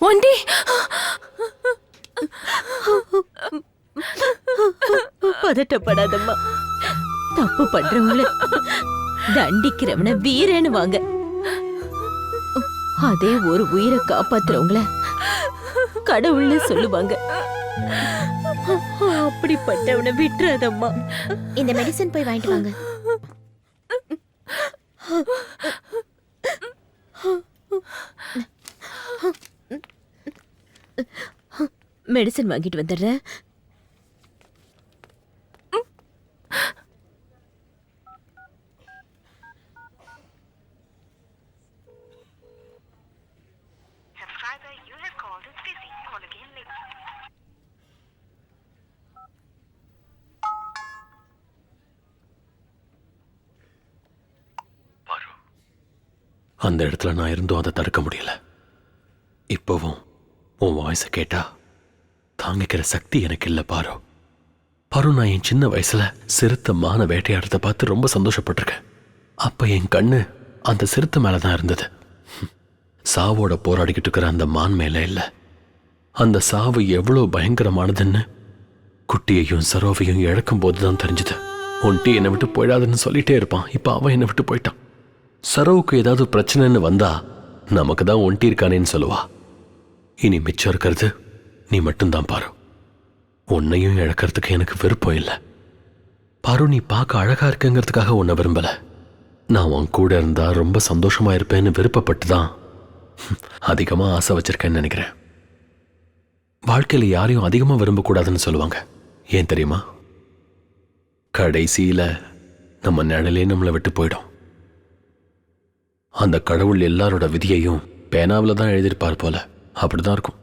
ஒண்டி பதட்டப்படாதம்மா. தப்பு பண்றவங்கள தண்டிக்கிறவன வீரன்னு வாங்க. அதே ஒரு உயிரை காப்பாத்துறவங்கள கடவுள்னு சொல்லுவாங்க. அப்படிப்பட்டவனை விட்டுறாதம்மா. இந்த மெடிசன் போய் வாங்கிட்டு வாங்க. மெடிசன் வாங்கிட்டு வந்துடுறேன். அந்த இடத்துல நான் இருந்தும் அதை தடுக்க முடியல. இப்போவும் உன் வாய்ஸை கேட்டா தாங்கிக்கிற சக்தி எனக்கு இல்லை பாரு. பாரு, நான் என் சின்ன வயசுல சிறுத்தை மான வேட்டையாடுறதை பார்த்து ரொம்ப சந்தோஷப்பட்டிருக்கேன். அப்ப என் கண்ணு அந்த சிறுத்தை மேலதான் இருந்தது. சாவோட போராடிக்கிட்டு இருக்கிற அந்த மான் மேல இல்ல. அந்த சாவு எவ்வளவு பயங்கரமானதுன்னு குட்டியையும் சரோவையும் இழக்கும் போதுதான் தெரிஞ்சது. ஒன்ட்டி என்னை விட்டு போயிடாதுன்னு சொல்லிட்டே இருப்பான். இப்ப அவன் என்னை விட்டு போயிட்டான். சரோவுக்கு ஏதாவது பிரச்சனைன்னு வந்தா நமக்கு தான் ஒன்ட்டி இருக்கானேன்னு சொல்லுவா. இனி மிச்சம் இருக்கிறது நீ மட்டும்தான் பாரு. உன்னையும் இழக்கிறதுக்கு எனக்கு விருப்பம் இல்லை. பாரு, நீ பார்க்க அழகா இருக்குங்கிறதுக்காக உன்னை விரும்பல. நான் உன் கூட இருந்தா ரொம்ப சந்தோஷமா இருப்பேன்னு விருப்பப்பட்டு தான் அதிகமா ஆசை வச்சிருக்கேன்னு நினைக்கிறேன். வாழ்க்கையில யாரையும் அதிகமா விரும்பக்கூடாதுன்னு சொல்லுவாங்க. ஏன் தெரியுமா? கடைசியில நம்ம நிழலே நம்மளை விட்டு போயிடும். அந்த கடவுள் எல்லாரோட விதியையும் பேனாவில் தான் எழுதியிருப்பார் போல. அப்படிதான் இருக்கும்.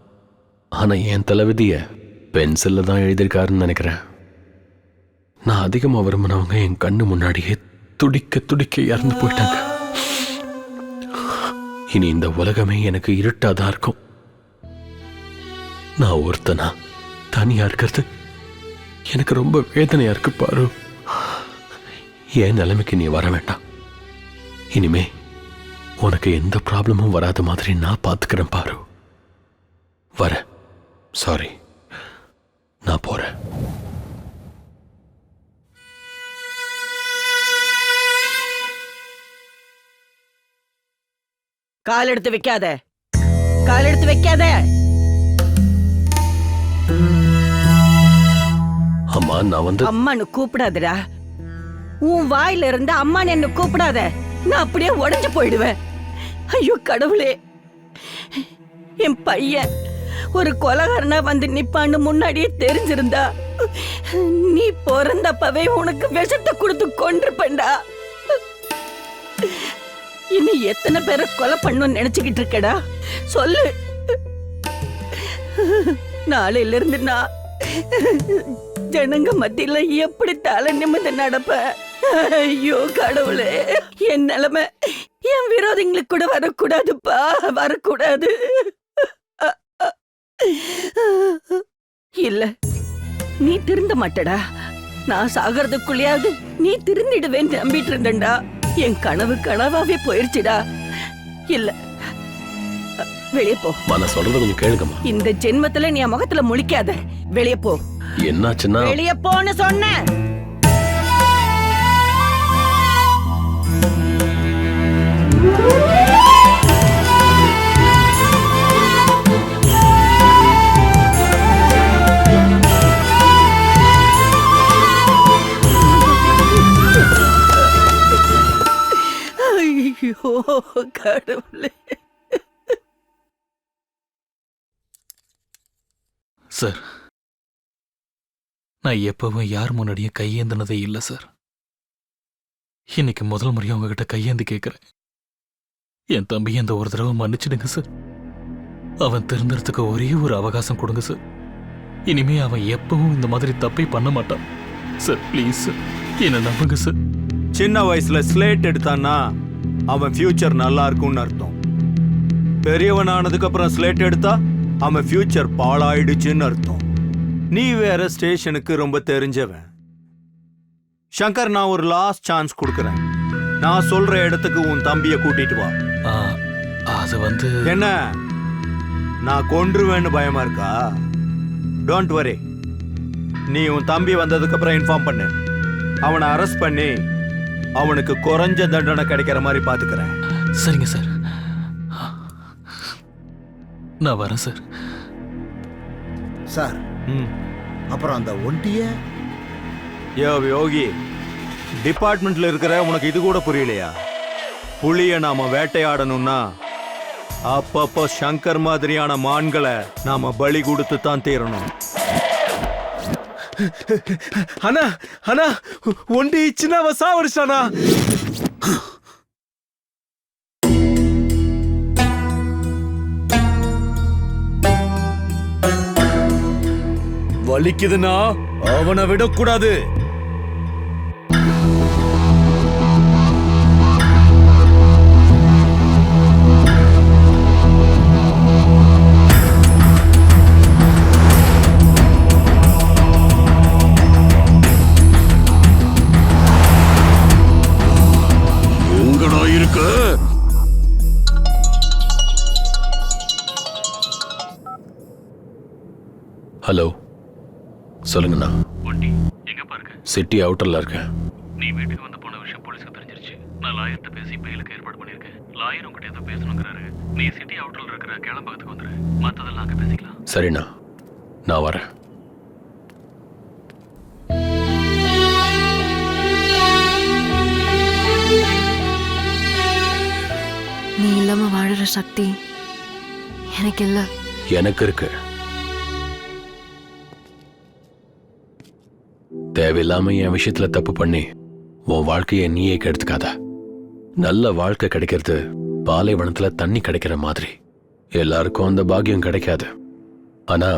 ஆனா என் தலை விதிய பென்சில்ல தான் எழுதியிருக்காருன்னு நினைக்கிறேன். நான் அதிகமா விரும்பினவங்க என் கண்ணு முன்னாடியே துடிக்க துடிக்க இறந்து போயிட்டாங்க. இனி இந்த உலகமே எனக்கு இருட்டாதான் இருக்கும். நான் ஒருத்தனா தனியா இருக்கிறது எனக்கு ரொம்ப வேதனையா இருக்கு பாரு. என் நிலைமைக்கு நீ வர வேண்டாம். இனிமே உனக்கு எந்த ப்ராப்ளமும் வராத மாதிரி நான் பார்த்துக்கிறேன் பாரு. வர சாரி, நான் போறேன். கால் எடுத்து வைக்காத, கால் எடுத்து வைக்காத. அம்மா, நான் வந்து அம்மான்னு கூப்பிடாதடா. உன் வாயில இருந்து அம்மான்னு என்ன கூப்பிடாத. நான் அப்படியே உடைஞ்சு போயிடுவேன். ஐயோ கடவுளே, என் பையன் ஒரு கொலகாரனா வந்து நிப்பான்னு முன்னாடியே தெரிஞ்சிருந்தா நீ பிறந்தப்பவே உனக்கு விஷத்தை கொடுத்து கொன்றுப்பேன்டா. இன்னும் எத்தனை பேரை கொலை பண்ணணும்னு நினைச்சுக்கிட்டு இருக்கடா? சொல்லு. நாளையில இருந்து நான் ஜனங்க மத்தியில எப்படி தலை நிமிர்ந்து நடப்ப? ஐயோ கடவுளே, என் நிலைமை என் விரோதிங்களுக்கு கூட வரக்கூடாதுப்பா, வரக்கூடாது. இல்ல, நீ திருந்த மாட்டடா. நான் சாகிறதுக்குள்ளயாவது நீ திருந்திடுவேன்னு நம்பிட்டு இருந்தேன்டா. என் கனவு கனவாவே போயிருச்சுடா. இல்ல, வெளியே போ. நான் சொல்றது கொஞ்சம் கேளுங்கம்மா. இந்த ஜென்மத்துல நீ என் முகத்துல முழிக்காத. வெளியே போ. என்னாச்சுன்னா வெளியே போன்னு சொன்னேன். ஐயோ கடவுளே. சார், நான் எப்பவும் யார் முன்னாடியும் கையேந்தினதே இல்லை சார். இன்னைக்கு முதல் முறையா உங்ககிட்ட கையேந்தி கேட்கிறேன். என் தம்பி அந்த ஒரு தடவை மன்னிச்சிடுங்க சார். அவன் திருந்துறதுக்கு ஒரே ஒரு அவகாசம் கொடுங்க சார். இனிமே அவன் எப்பவும் இந்த மாதிரி தப்பை பண்ண மாட்டான் சார். ப்ளீஸ் சார், என்ன நம்புங்க சார். சின்ன வயசுல ஸ்லேட் எடுத்தான்னா அவன் ஃபியூச்சர் நல்லா இருக்கும்னு அர்த்தம். பெரியவன் ஆனதுக்கு அப்புறம் ஸ்லேட் எடுத்தா அவன் ஃபியூச்சர் பாழாயிடுச்சுன்னு அர்த்தம். நீ வேற ஸ்டேஷனுக்கு ரொம்ப தெரிஞ்சவன். சங்கர், நான் ஒரு லாஸ்ட் சான்ஸ் கொடுக்கறேன். நான் சொல்ற இடத்துக்கு உன் தம்பிய கூட்டிட்டு வா. அது வந்து என்ன, நான் கொன்றுவேன்னு பயமா இருக்கா? Don't worry. நீ உன் தம்பி வந்ததுக்கு அப்புறம் இன்ஃபார்ம் பண்ணு. அவனை அரெஸ்ட் பண்ணி அவனுக்கு குறைஞ்ச தண்டனை கிடைக்கிற மாதிரி பாத்துக்கிறேன். சரிங்க சார், நான் வரேன் சார். சார், அப்புறம் அந்த ஒண்டிய யோகி, டிபார்ட்மெண்ட்ல இருக்கிற உனக்கு இது கூட புரியலையா? புலிய நாம வேட்டையாடணும்னா அப்பப்போ சங்கர் மாதிரியான மான்களை நாம பலி கொடுத்து தான் தீரணும். அண்ணா அண்ணா, ஒண்டி சின்னவ சாவடிச்சானா? வலிக்குதுன்னா அவனை விடக்கூடாது. எங்கடா இருக்கு? ஹலோ, சொல்லுங்கண்ணா. வண்டி எங்க பாருங்க? சிட்டி அவுட்டர்ல இருக்கேன். நீ வீட்டுக்கு வந்து போன விஷயம் போலீஸ்க்கு தெரிஞ்சிருச்சு. நான் லாயர்கிட்ட பேசி பெயிலுக்கு ஏற்பாடு பண்ணிருக்கேன். லாயர் உங்ககிட்ட ஏதோ பேசணுங்கிறாரு. நீ சிட்டி அவுட்டர்ல இருக்கிற கேளம்பகத்துக்கு வந்துரு. மத்ததெல்லாம் அங்க பேசிக்கலாம். சரிண்ணா, நான் வரேன். நீ இல்லாம வாழற சக்தி எனக்கு இல்ல. எனக்கு இருக்கு. தேவையில்லாம என் விஷயத்துல தப்பு பண்ணி உன் வாழ்க்கையை நீயே கெடுத்துக்காத. நல்ல வாழ்க்கை கிடைக்கிறது பாலைவனத்துல தண்ணி கிடைக்கிற மாதிரி. எல்லாருக்கும் அந்த பாக்கியம் கிடைக்காது. ஆனா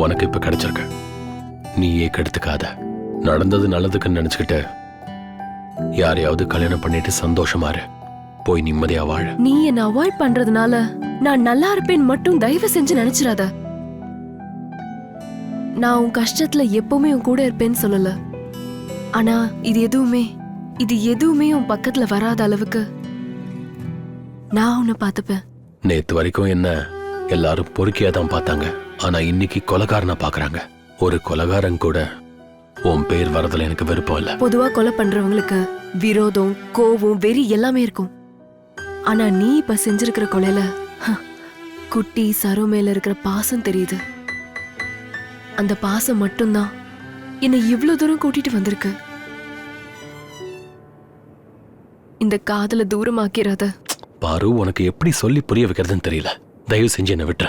உனக்கு இப்ப கிடைச்சிருக்க. நீயே கெடுத்துக்காத. நடந்தது நல்லதுக்குன்னு நினைச்சுக்கிட்டு யாரையாவது கல்யாணம் பண்ணிட்டு சந்தோஷமா இரு. போய் நிம்மதியா வாழ. நீ என்ன அவாய்ட் பண்றதுனால நான் நல்லா இருப்பேன் மட்டும் தயவு செஞ்சு நினைச்சிடாத. நான் உன் கஷ்டத்துல எப்பவுமே உன் கூட இருப்பேன்னு சொல்லல. ஆனா இது எதுவுமே உன் பக்கத்துல வராத அளவுக்கு நான் உன்னை பார்த்துப்பேன். நேத்து வரைக்கும் என்ன எல்லாரும் பொறுக்கியா தான் பார்த்தாங்க. ஆனா இன்னைக்கு கொலைகாரனா பாக்குறாங்க. ஒரு கொலைகாரன் கூட உன் பேர் வரதுல எனக்கு விருப்பம் இல்ல. பொதுவா கொலை பண்றவங்களுக்கு விரோதம், கோவம், வெறி எல்லாமே இருக்கும். ஆனா நீ இப்ப செஞ்சிருக்கிற கொலையில குட்டி சரோ மேல இருக்கிற பாசம் தெரியுது. அந்த பாசம் மட்டும்தான் என்னை இவ்வளவு தூரம் கூட்டிட்டு வந்திருக்கு. இந்த காதல தூரமாக்கிறாத. பாரு, உனக்கு எப்படி சொல்லி புரிய வைக்கிறதுன்னு தெரியல. தயவு செஞ்சு என்ன விட்டுற.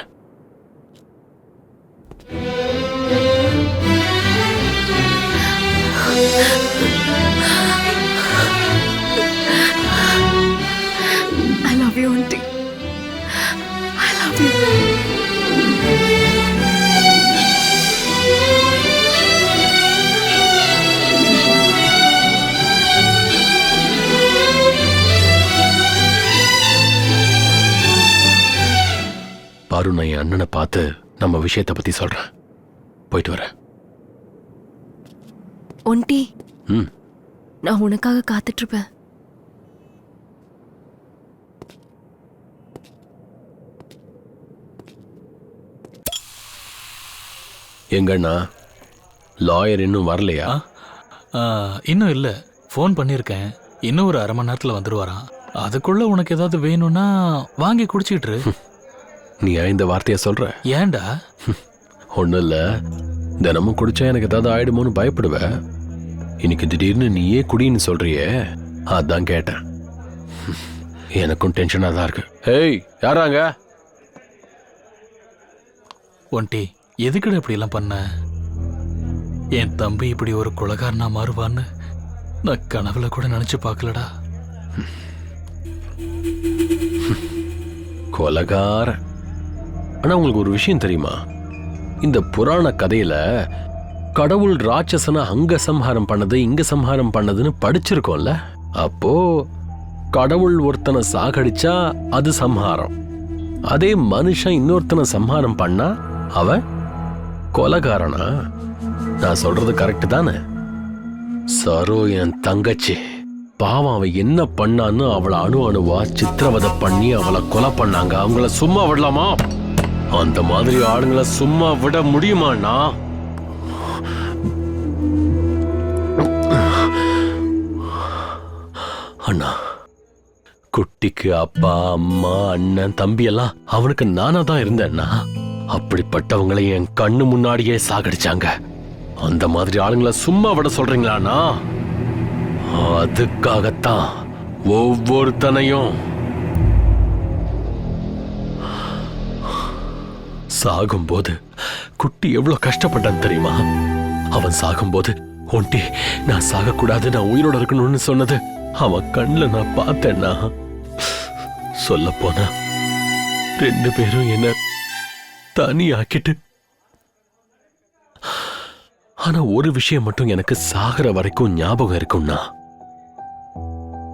I love you, auntie. I love you. பாரு, நான் என் அண்ணனை பார்த்து நம்ம விஷயத்தை பத்தி சொல்றேன். போயிட்டு வரேன். ஒன்டி, ம். நான் உனக்காக காத்துட்டு இருப்பேன். எங்கண்ணா லாயர் இன்னும் வரலையா? இன்னும் இல்லை. ஃபோன் பண்ணியிருக்கேன். இன்னும் ஒரு அரை மணி நேரத்தில் வந்துடுவாரான். அதுக்குள்ள உனக்கு ஏதாவது வேணும்னா வாங்கி குடிச்சிக்கிட்டு. நீ இந்த வார்த்தையை சொல்ற? ஏன்டா? ஒன்றும் இல்லை, தினமும் குடிச்சா எனக்கு ஏதாவது ஆயிடுமோன்னு பயப்படுவேன். இன்னைக்கு திடீர்னு நீயே குடின்னு சொல்றியே, அதான் கேட்டேன். எனக்கும் டென்ஷனாக தான் இருக்கு. ஏய், யாராங்க? ஒன்டி, எதுக்குடா இப்படி எல்லாம் பண்ண? என் தம்பி இப்படி ஒரு கொலைகாரனா மாறுவான்னு நான் கனவுல கூட நினைச்சு பார்க்கலடா. கொலைகாரன்? ஆனா உங்களுக்கு ஒரு விஷயம் தெரியுமா? இந்த புராண கதையில கடவுள் ராட்சசனை அங்க சம்ஹாரம் பண்ணது இங்க சம்ஹாரம் பண்ணதுன்னு படிச்சிருக்கோம்ல. அப்போ கடவுள் ஒருத்தனை சாகடிச்சா அது சம்ஹாரம், அதே மனுஷன் இன்னொருத்தனை சம்ஹாரம் பண்ணா அவன் கொலைகாரனா? நான் சொல்றது கரெக்ட் தானே? சரோ என் தங்கச்சி, பாவம் அவ என்ன பண்ணான்னு அவளை அணுவா சித்திரவதை பண்ணி அவளை கொலை பண்ணாங்க. அவங்கள சும்மா விடலாமா? அந்த மாதிரி ஆளுங்களை சும்மா விட முடியுமாண்ணா? அண்ணா, குட்டிக்கு அப்பா அம்மா அண்ணன் தம்பி எல்லாம் அவனுக்கு நானா தான் இருந்தேன்னா. அப்படிப்பட்டவங்களை என் கண்ணு முன்னாடியே சாகடிச்சாங்க. அந்த மாதிரி ஆளுங்களை சும்மா விட சொல்றீங்களாண்ணா? அதுக்காகத்தான் ஒவ்வொருத்தனையும் சாகும்போது குட்டி எவ்வளவு கஷ்டப்பட்டான் தெரியுமா? அவன் சாகும்போது ஒண்டி நான் சாகக்கூடாது, நான் உயிரோட இருக்கணும்னு சொன்னது அவன் கண்ணுல நான் பார்த்தேன்னா. சொல்ல போனா 2 பேரும் என்ன தனியாக்கிட்டு. ஆனா ஒரு விஷயம் மட்டும் எனக்கு சாகிற வரைக்கும் ஞாபகம் இருக்கும்னா,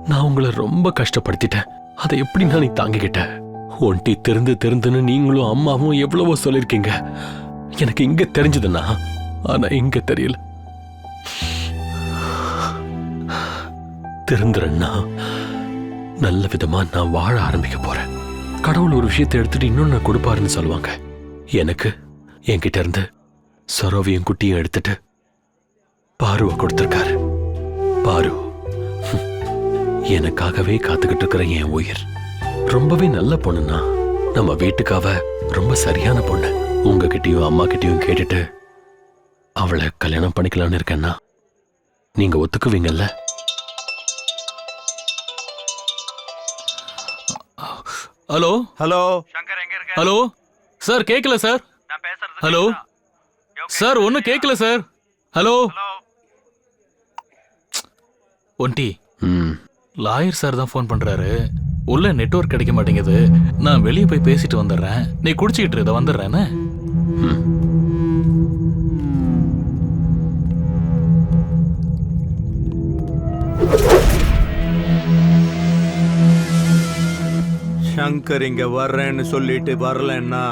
நான் உங்களை ரொம்ப கஷ்டப்படுத்திட்டேன். அதை எப்படி நான் நீ தாங்கிக்கிட்ட? ஒண்டி திருந்துன்னு நீங்களும் அம்மாவும் எவ்வளவோ சொல்லிருக்கீங்க. எனக்கு இங்க தெரிஞ்சதுன்னா, ஆனா இங்க தெரியல. திருந்துறேன்னா நல்ல விதமா நான் வாழ ஆரம்பிக்க போறேன். கடவுள் ஒரு விஷயத்தை எடுத்துட்டு இன்னொன்னு கொடுப்பாருன்னு சொல்லுவாங்க. எனக்கு என்கிட்ட இருந்து சரோவியும் குட்டியும் எடுத்துட்டு பாருவ கொடுத்திருக்காரு. பாரு எனக்காகவே காத்துக்கிட்டு இருக்கிற என் உயிர். ரொம்பவே நல்ல பொண்ணுன்னா, நம்ம வீட்டுக்காவ ரொம்ப சரியான பொண்ணு. உங்ககிட்டயும் அம்மா கிட்டயும் கேட்டுட்டு அவளை கல்யாணம் பண்ணிக்கலாம்னு இருக்கேன்னா நீங்க ஒத்துக்குவீங்கல்ல? ஹலோ ஹலோ ஹலோ சார், கேட்கல சார். ஹலோ சார், ஒன்னும் கேட்கல சார். ஹலோ ஒன்டி, லாயர் சார் தான் ஃபோன் பண்றாரு. உள்ள நெட்வொர்க் கிடைக்க மாட்டேங்குது. நான் வெளியே போய் பேசிட்டு வந்துடுறேன். நீ குடிச்சிட்டு இதை வந்துடுறேன்னு. சங்கர் இங்க வர்றேன்னு சொல்லிட்டு வரலன்னா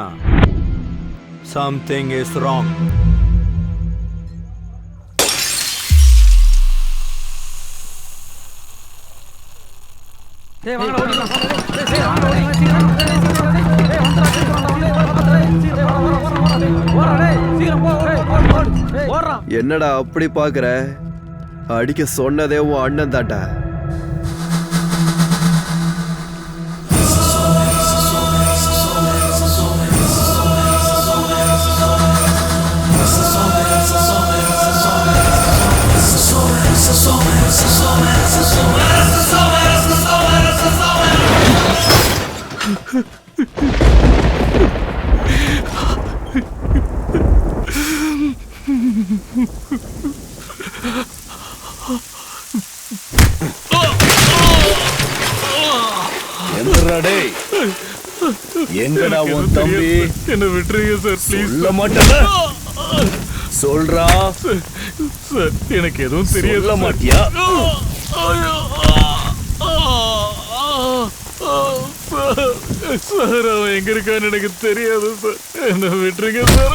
something is wrong. என்னடா அப்படி பாக்குற? அடிக்க சொன்னதே உன் அண்ணன் தாண்டா. எங்கடா உன் தம்பி? என்ன விட்டுருங்க சார், ப்ளீஸ். சொல்ல மாட்டேல? சொல்றா சார், எனக்கு எதுவும் தெரியல. சொல்ல மாட்டியா? சார் அவன் எங்க இருக்கான்னு எனக்கு தெரியாது சார். என்ன விட்டுருங்க சார்.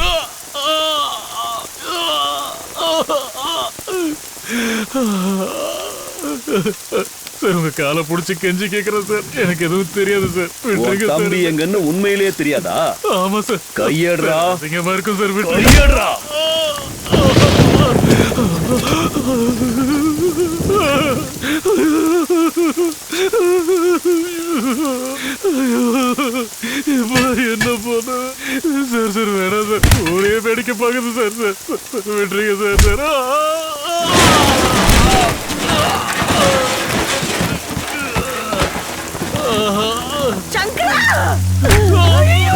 சார் உங்க காலை புடிச்சு கெஞ்சி கேக்குறேன் சார். எனக்கு எதுவும் தெரியாது சார். விட்டுருங்க சார். தம்பி எங்கன்னு உண்மையிலேயே தெரியாதா? ஆமா சார். கையேடுறா. அசிங்கமா இருக்கும் சார். விட்டுருங்க. என்ன போன சார்? சார் வேணாம் சார். ஒரே வேடிக்கை பார்க்குது சார். சார் விட்டுருங்க சார். சார் சங்கரா! ஐயோ!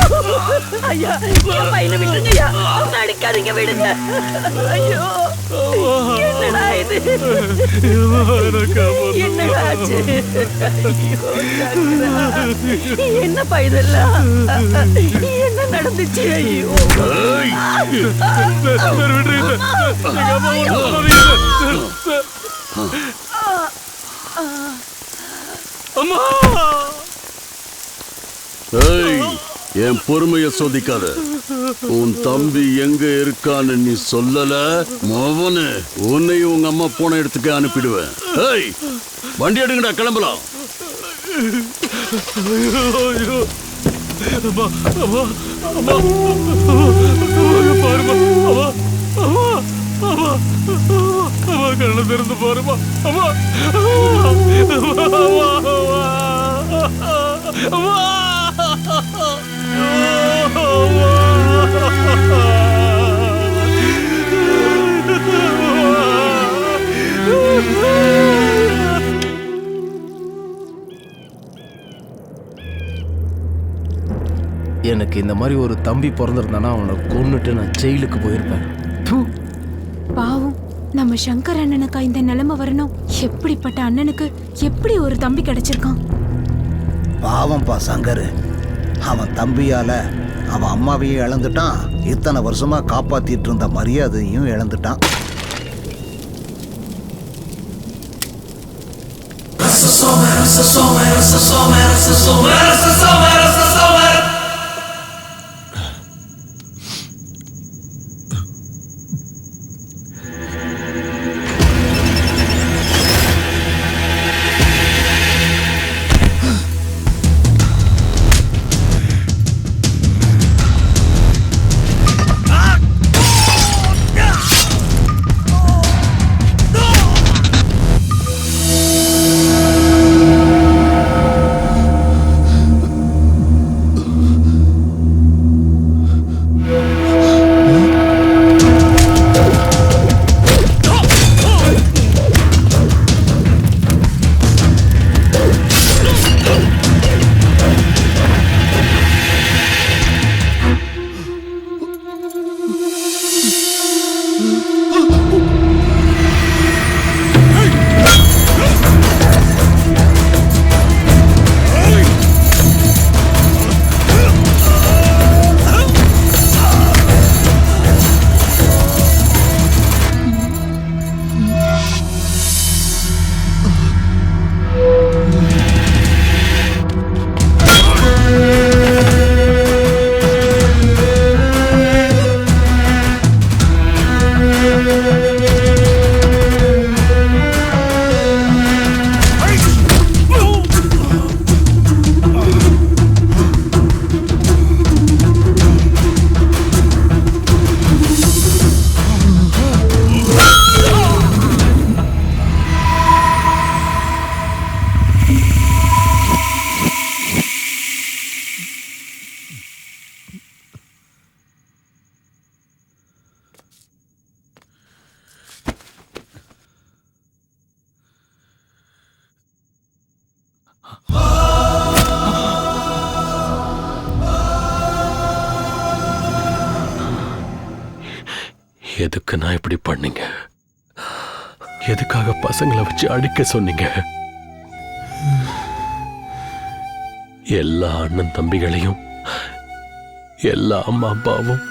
ஐயா, என் பையனை விட்டுருங்கய்யா. அவனை அடிக்காதீங்க, விடுங்க. ஐயோ! என்னடா இது? என்னடா ஆச்சு? ஐயோ, சங்கரா! என்னப்பா இதெல்லாம்? என்ன நடந்துச்சு? ஐயோ! சார் விட்டுருங்க சார். எங்க அம்மா ஒன்றும் சார். அம்மா! ஏய், என் பொறுமைய சோதிக்காத. உன் தம்பி எங்க இருக்கான்னு நீ சொல்லல மோவனு உன்னையும் உங்க அம்மா போன இடத்துக்கு அனுப்பிடுவேன். ஏய், வண்டி எடுங்கடா, கிளம்பலாம். ஐயோ! அம்மா! அம்மா! அம்மா! பாருமா! அம்மா! அம்மா! அம்மா! அம்மா கண்ணை திறந்து பாருமா! அம்மா! அம்மா! எனக்கு இந்த மாதிரி ஒரு தம்பி பிறந்திருந்தானா அவனை கொன்னுட்டு நான் ஜெயிலுக்கு போயிருப்பேன். பாவம், நம்ம சங்கர் அண்ணனுக்கா இந்த நிலைமை வரணும்? எப்படிப்பட்ட அண்ணனுக்கு எப்படி ஒரு தம்பி கிடைச்சிருக்கான்? பாவம்பா சங்கர். அவன் தம்பியால அவன் அம்மாவையும் இழந்துட்டான், இத்தனை வருஷமா காப்பாத்திட்டு இருந்த மரியாதையும் இழந்துட்டான். எதுக்கு நான் இப்படி பண்ணீங்க? எதுக்காக பசங்களை வச்சு அடிக்க சொன்னீங்க? எல்லா அண்ணன் தம்பிகளையும், எல்லா அம்மா அப்பாவும்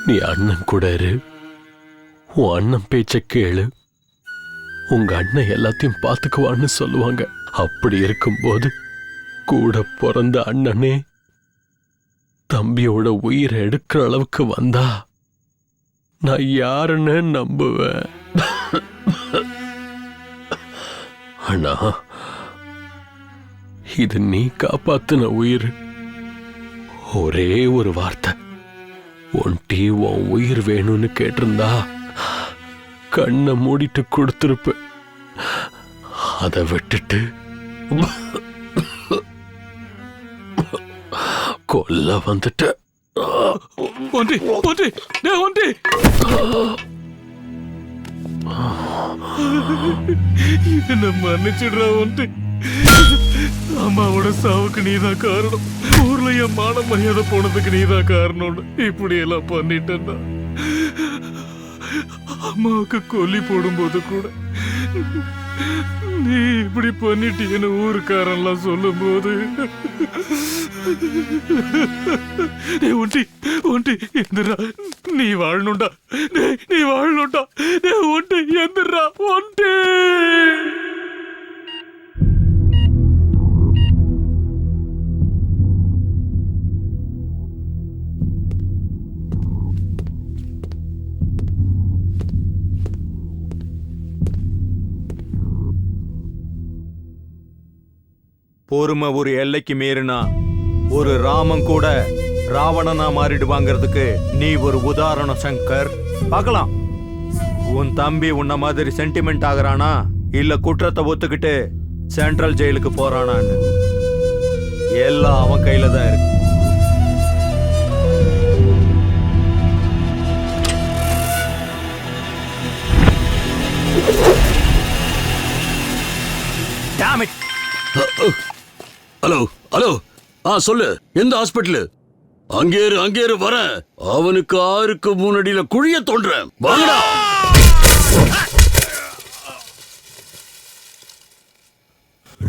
நீ அண்ணன் கூட இரு, உன் அண்ணன் பேச்ச கேளு, உங்க அண்ணன் எல்லாத்தையும் பார்த்துக்குவான்னு சொல்லுவாங்க. அப்படி இருக்கும்போது கூட பிறந்த அண்ணனே தம்பியோட உயிரை எடுக்கிற அளவுக்கு வந்தா நான் யாருன்னு நம்புவேன். அண்ணா, இது நீ காப்பாத்தின உயிர். ஒரே ஒரு வார்த்தை, ஒன்டி உன் உயிர் வேணும்னு கேட்டிருந்தா கண்ணை மூடிட்டு கொடுத்திருப்ப. அதை விட்டுட்டு கொல்ல வந்துட்ட. ஒன்றி ஒன்றி ஒன்றி என்ன மன்னிச்சிடுறா ஒன்றி. அம்மாவோட சாவுக்கு நீதான் காரணம். ஊர்ல என் மான மரியாதை போனதுக்கு நீதான் காரணம்னு இப்படி எல்லாம் பண்ணிட்டேன்னா அம்மாவுக்கு கொல்லி போடும்போது கூட நீ இப்படி பண்ணிட்டீன்னு ஊருக்காரெல்லாம் சொல்லும் போது ஒண்டி ஒண்டி எந்திரா, நீ வாழணும்டா, நீ வாழணும்டா, ஒண்டி எந்திரா ஒண்டி. பொறுமை ஒரு எல்லைக்கு மீறினா ஒரு ராமன் கூட ராவணனா மாறிடுவாங்கிறதுக்கு நீ ஒரு உதாரணம் சங்கர். பார்க்கலாம் உன் தம்பி உன்ன மாதிரி சென்டிமெண்ட் ஆகுறானா இல்ல குற்றத்தை ஒத்துக்கிட்டு சென்ட்ரல் ஜெயிலுக்கு போறானான்னு. எல்லாம் அவன் கையில தான் இருக்கு. ஹலோ ஹலோ, சொல்லு, எந்த ஹாஸ்பிட்டலு? அங்கேரு வர. அவனுக்கு 6க்கு முன்னாடியில குழிய தோன்றேன். வாங்கடா.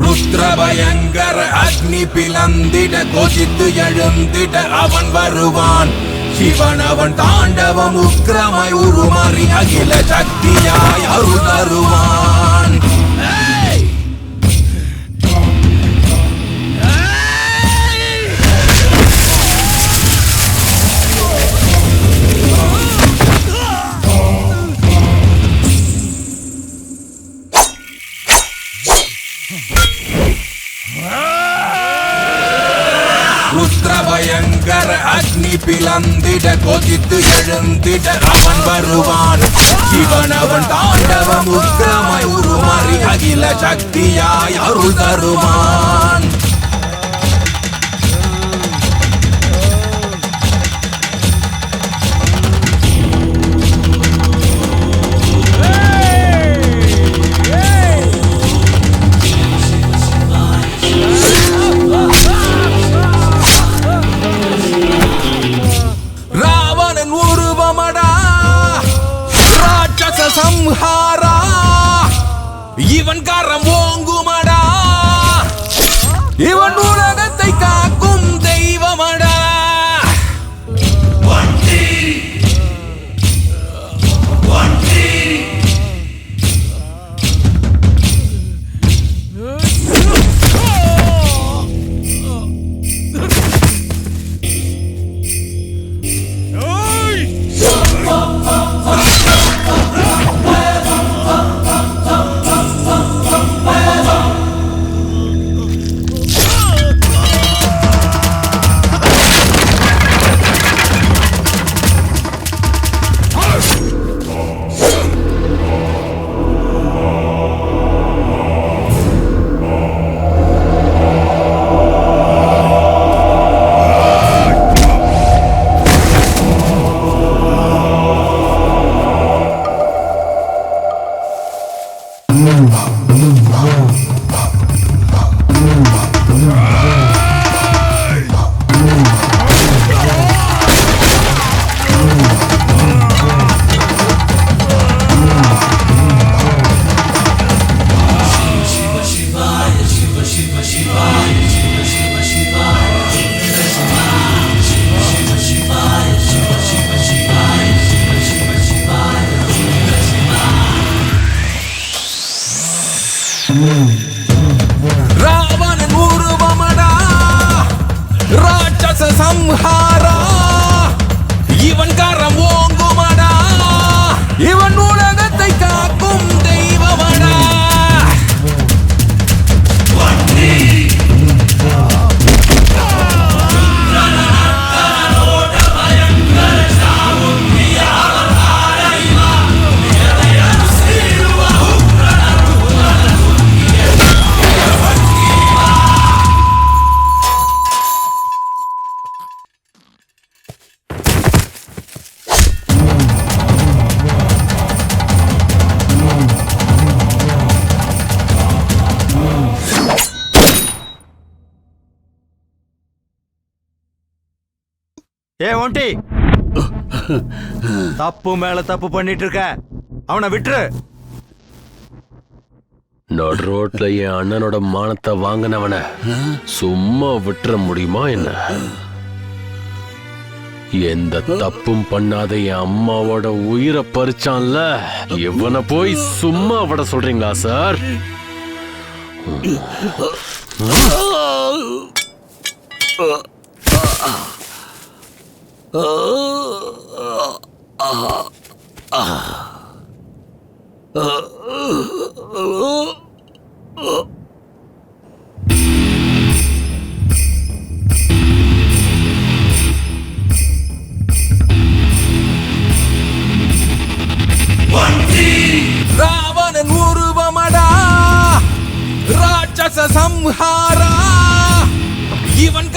ருத்ரபயங்கர அக்னி பிளந்திட கொதித்து எழுந்திட அவன் வருவான். சிவன் அவன் தாண்டவம் உக்கிரமாய் உருமாறி அகில சக்தியாய் அருள் தருவான். ருத்ரபயங்கர அக்னி பிளந்திட கொதித்து எழுந்திட அவன் வருவான். சிவன் அவன் தாண்டவம் உக்கிரமாய் உருமாறி அகில சக்தியாய் அருள் தருவான். சம்ஹாரா இவன் கரம் ஓங்குமடா, இவன் உலகத்தை காக்கும் தெய்வமடா. ராவணன் உருவமடா, சம்ஹாரா இவன் கரம் ஓங்குமடா இவன் உலகத்தை காக்கும் தெய்வமடா ஏ ஒண்டி, தப்பு மேல தப்பு பண்ணிட்டு இருக்க, அவனை விட்டுரு. நடு ரோட்ல என் அண்ணனோட மானத்தை வாங்கினவன சும்மா விட்டுற முடியுமா என்ன? எந்த தப்பும் பண்ணாத என் அம்மாவோட உயிரை பறிச்சான்ல, இவனை போய் சும்மா விட சொல்றீங்களா சார்? ராவணன் உருவமடா ராட்சச சம்ஹாரா இவன்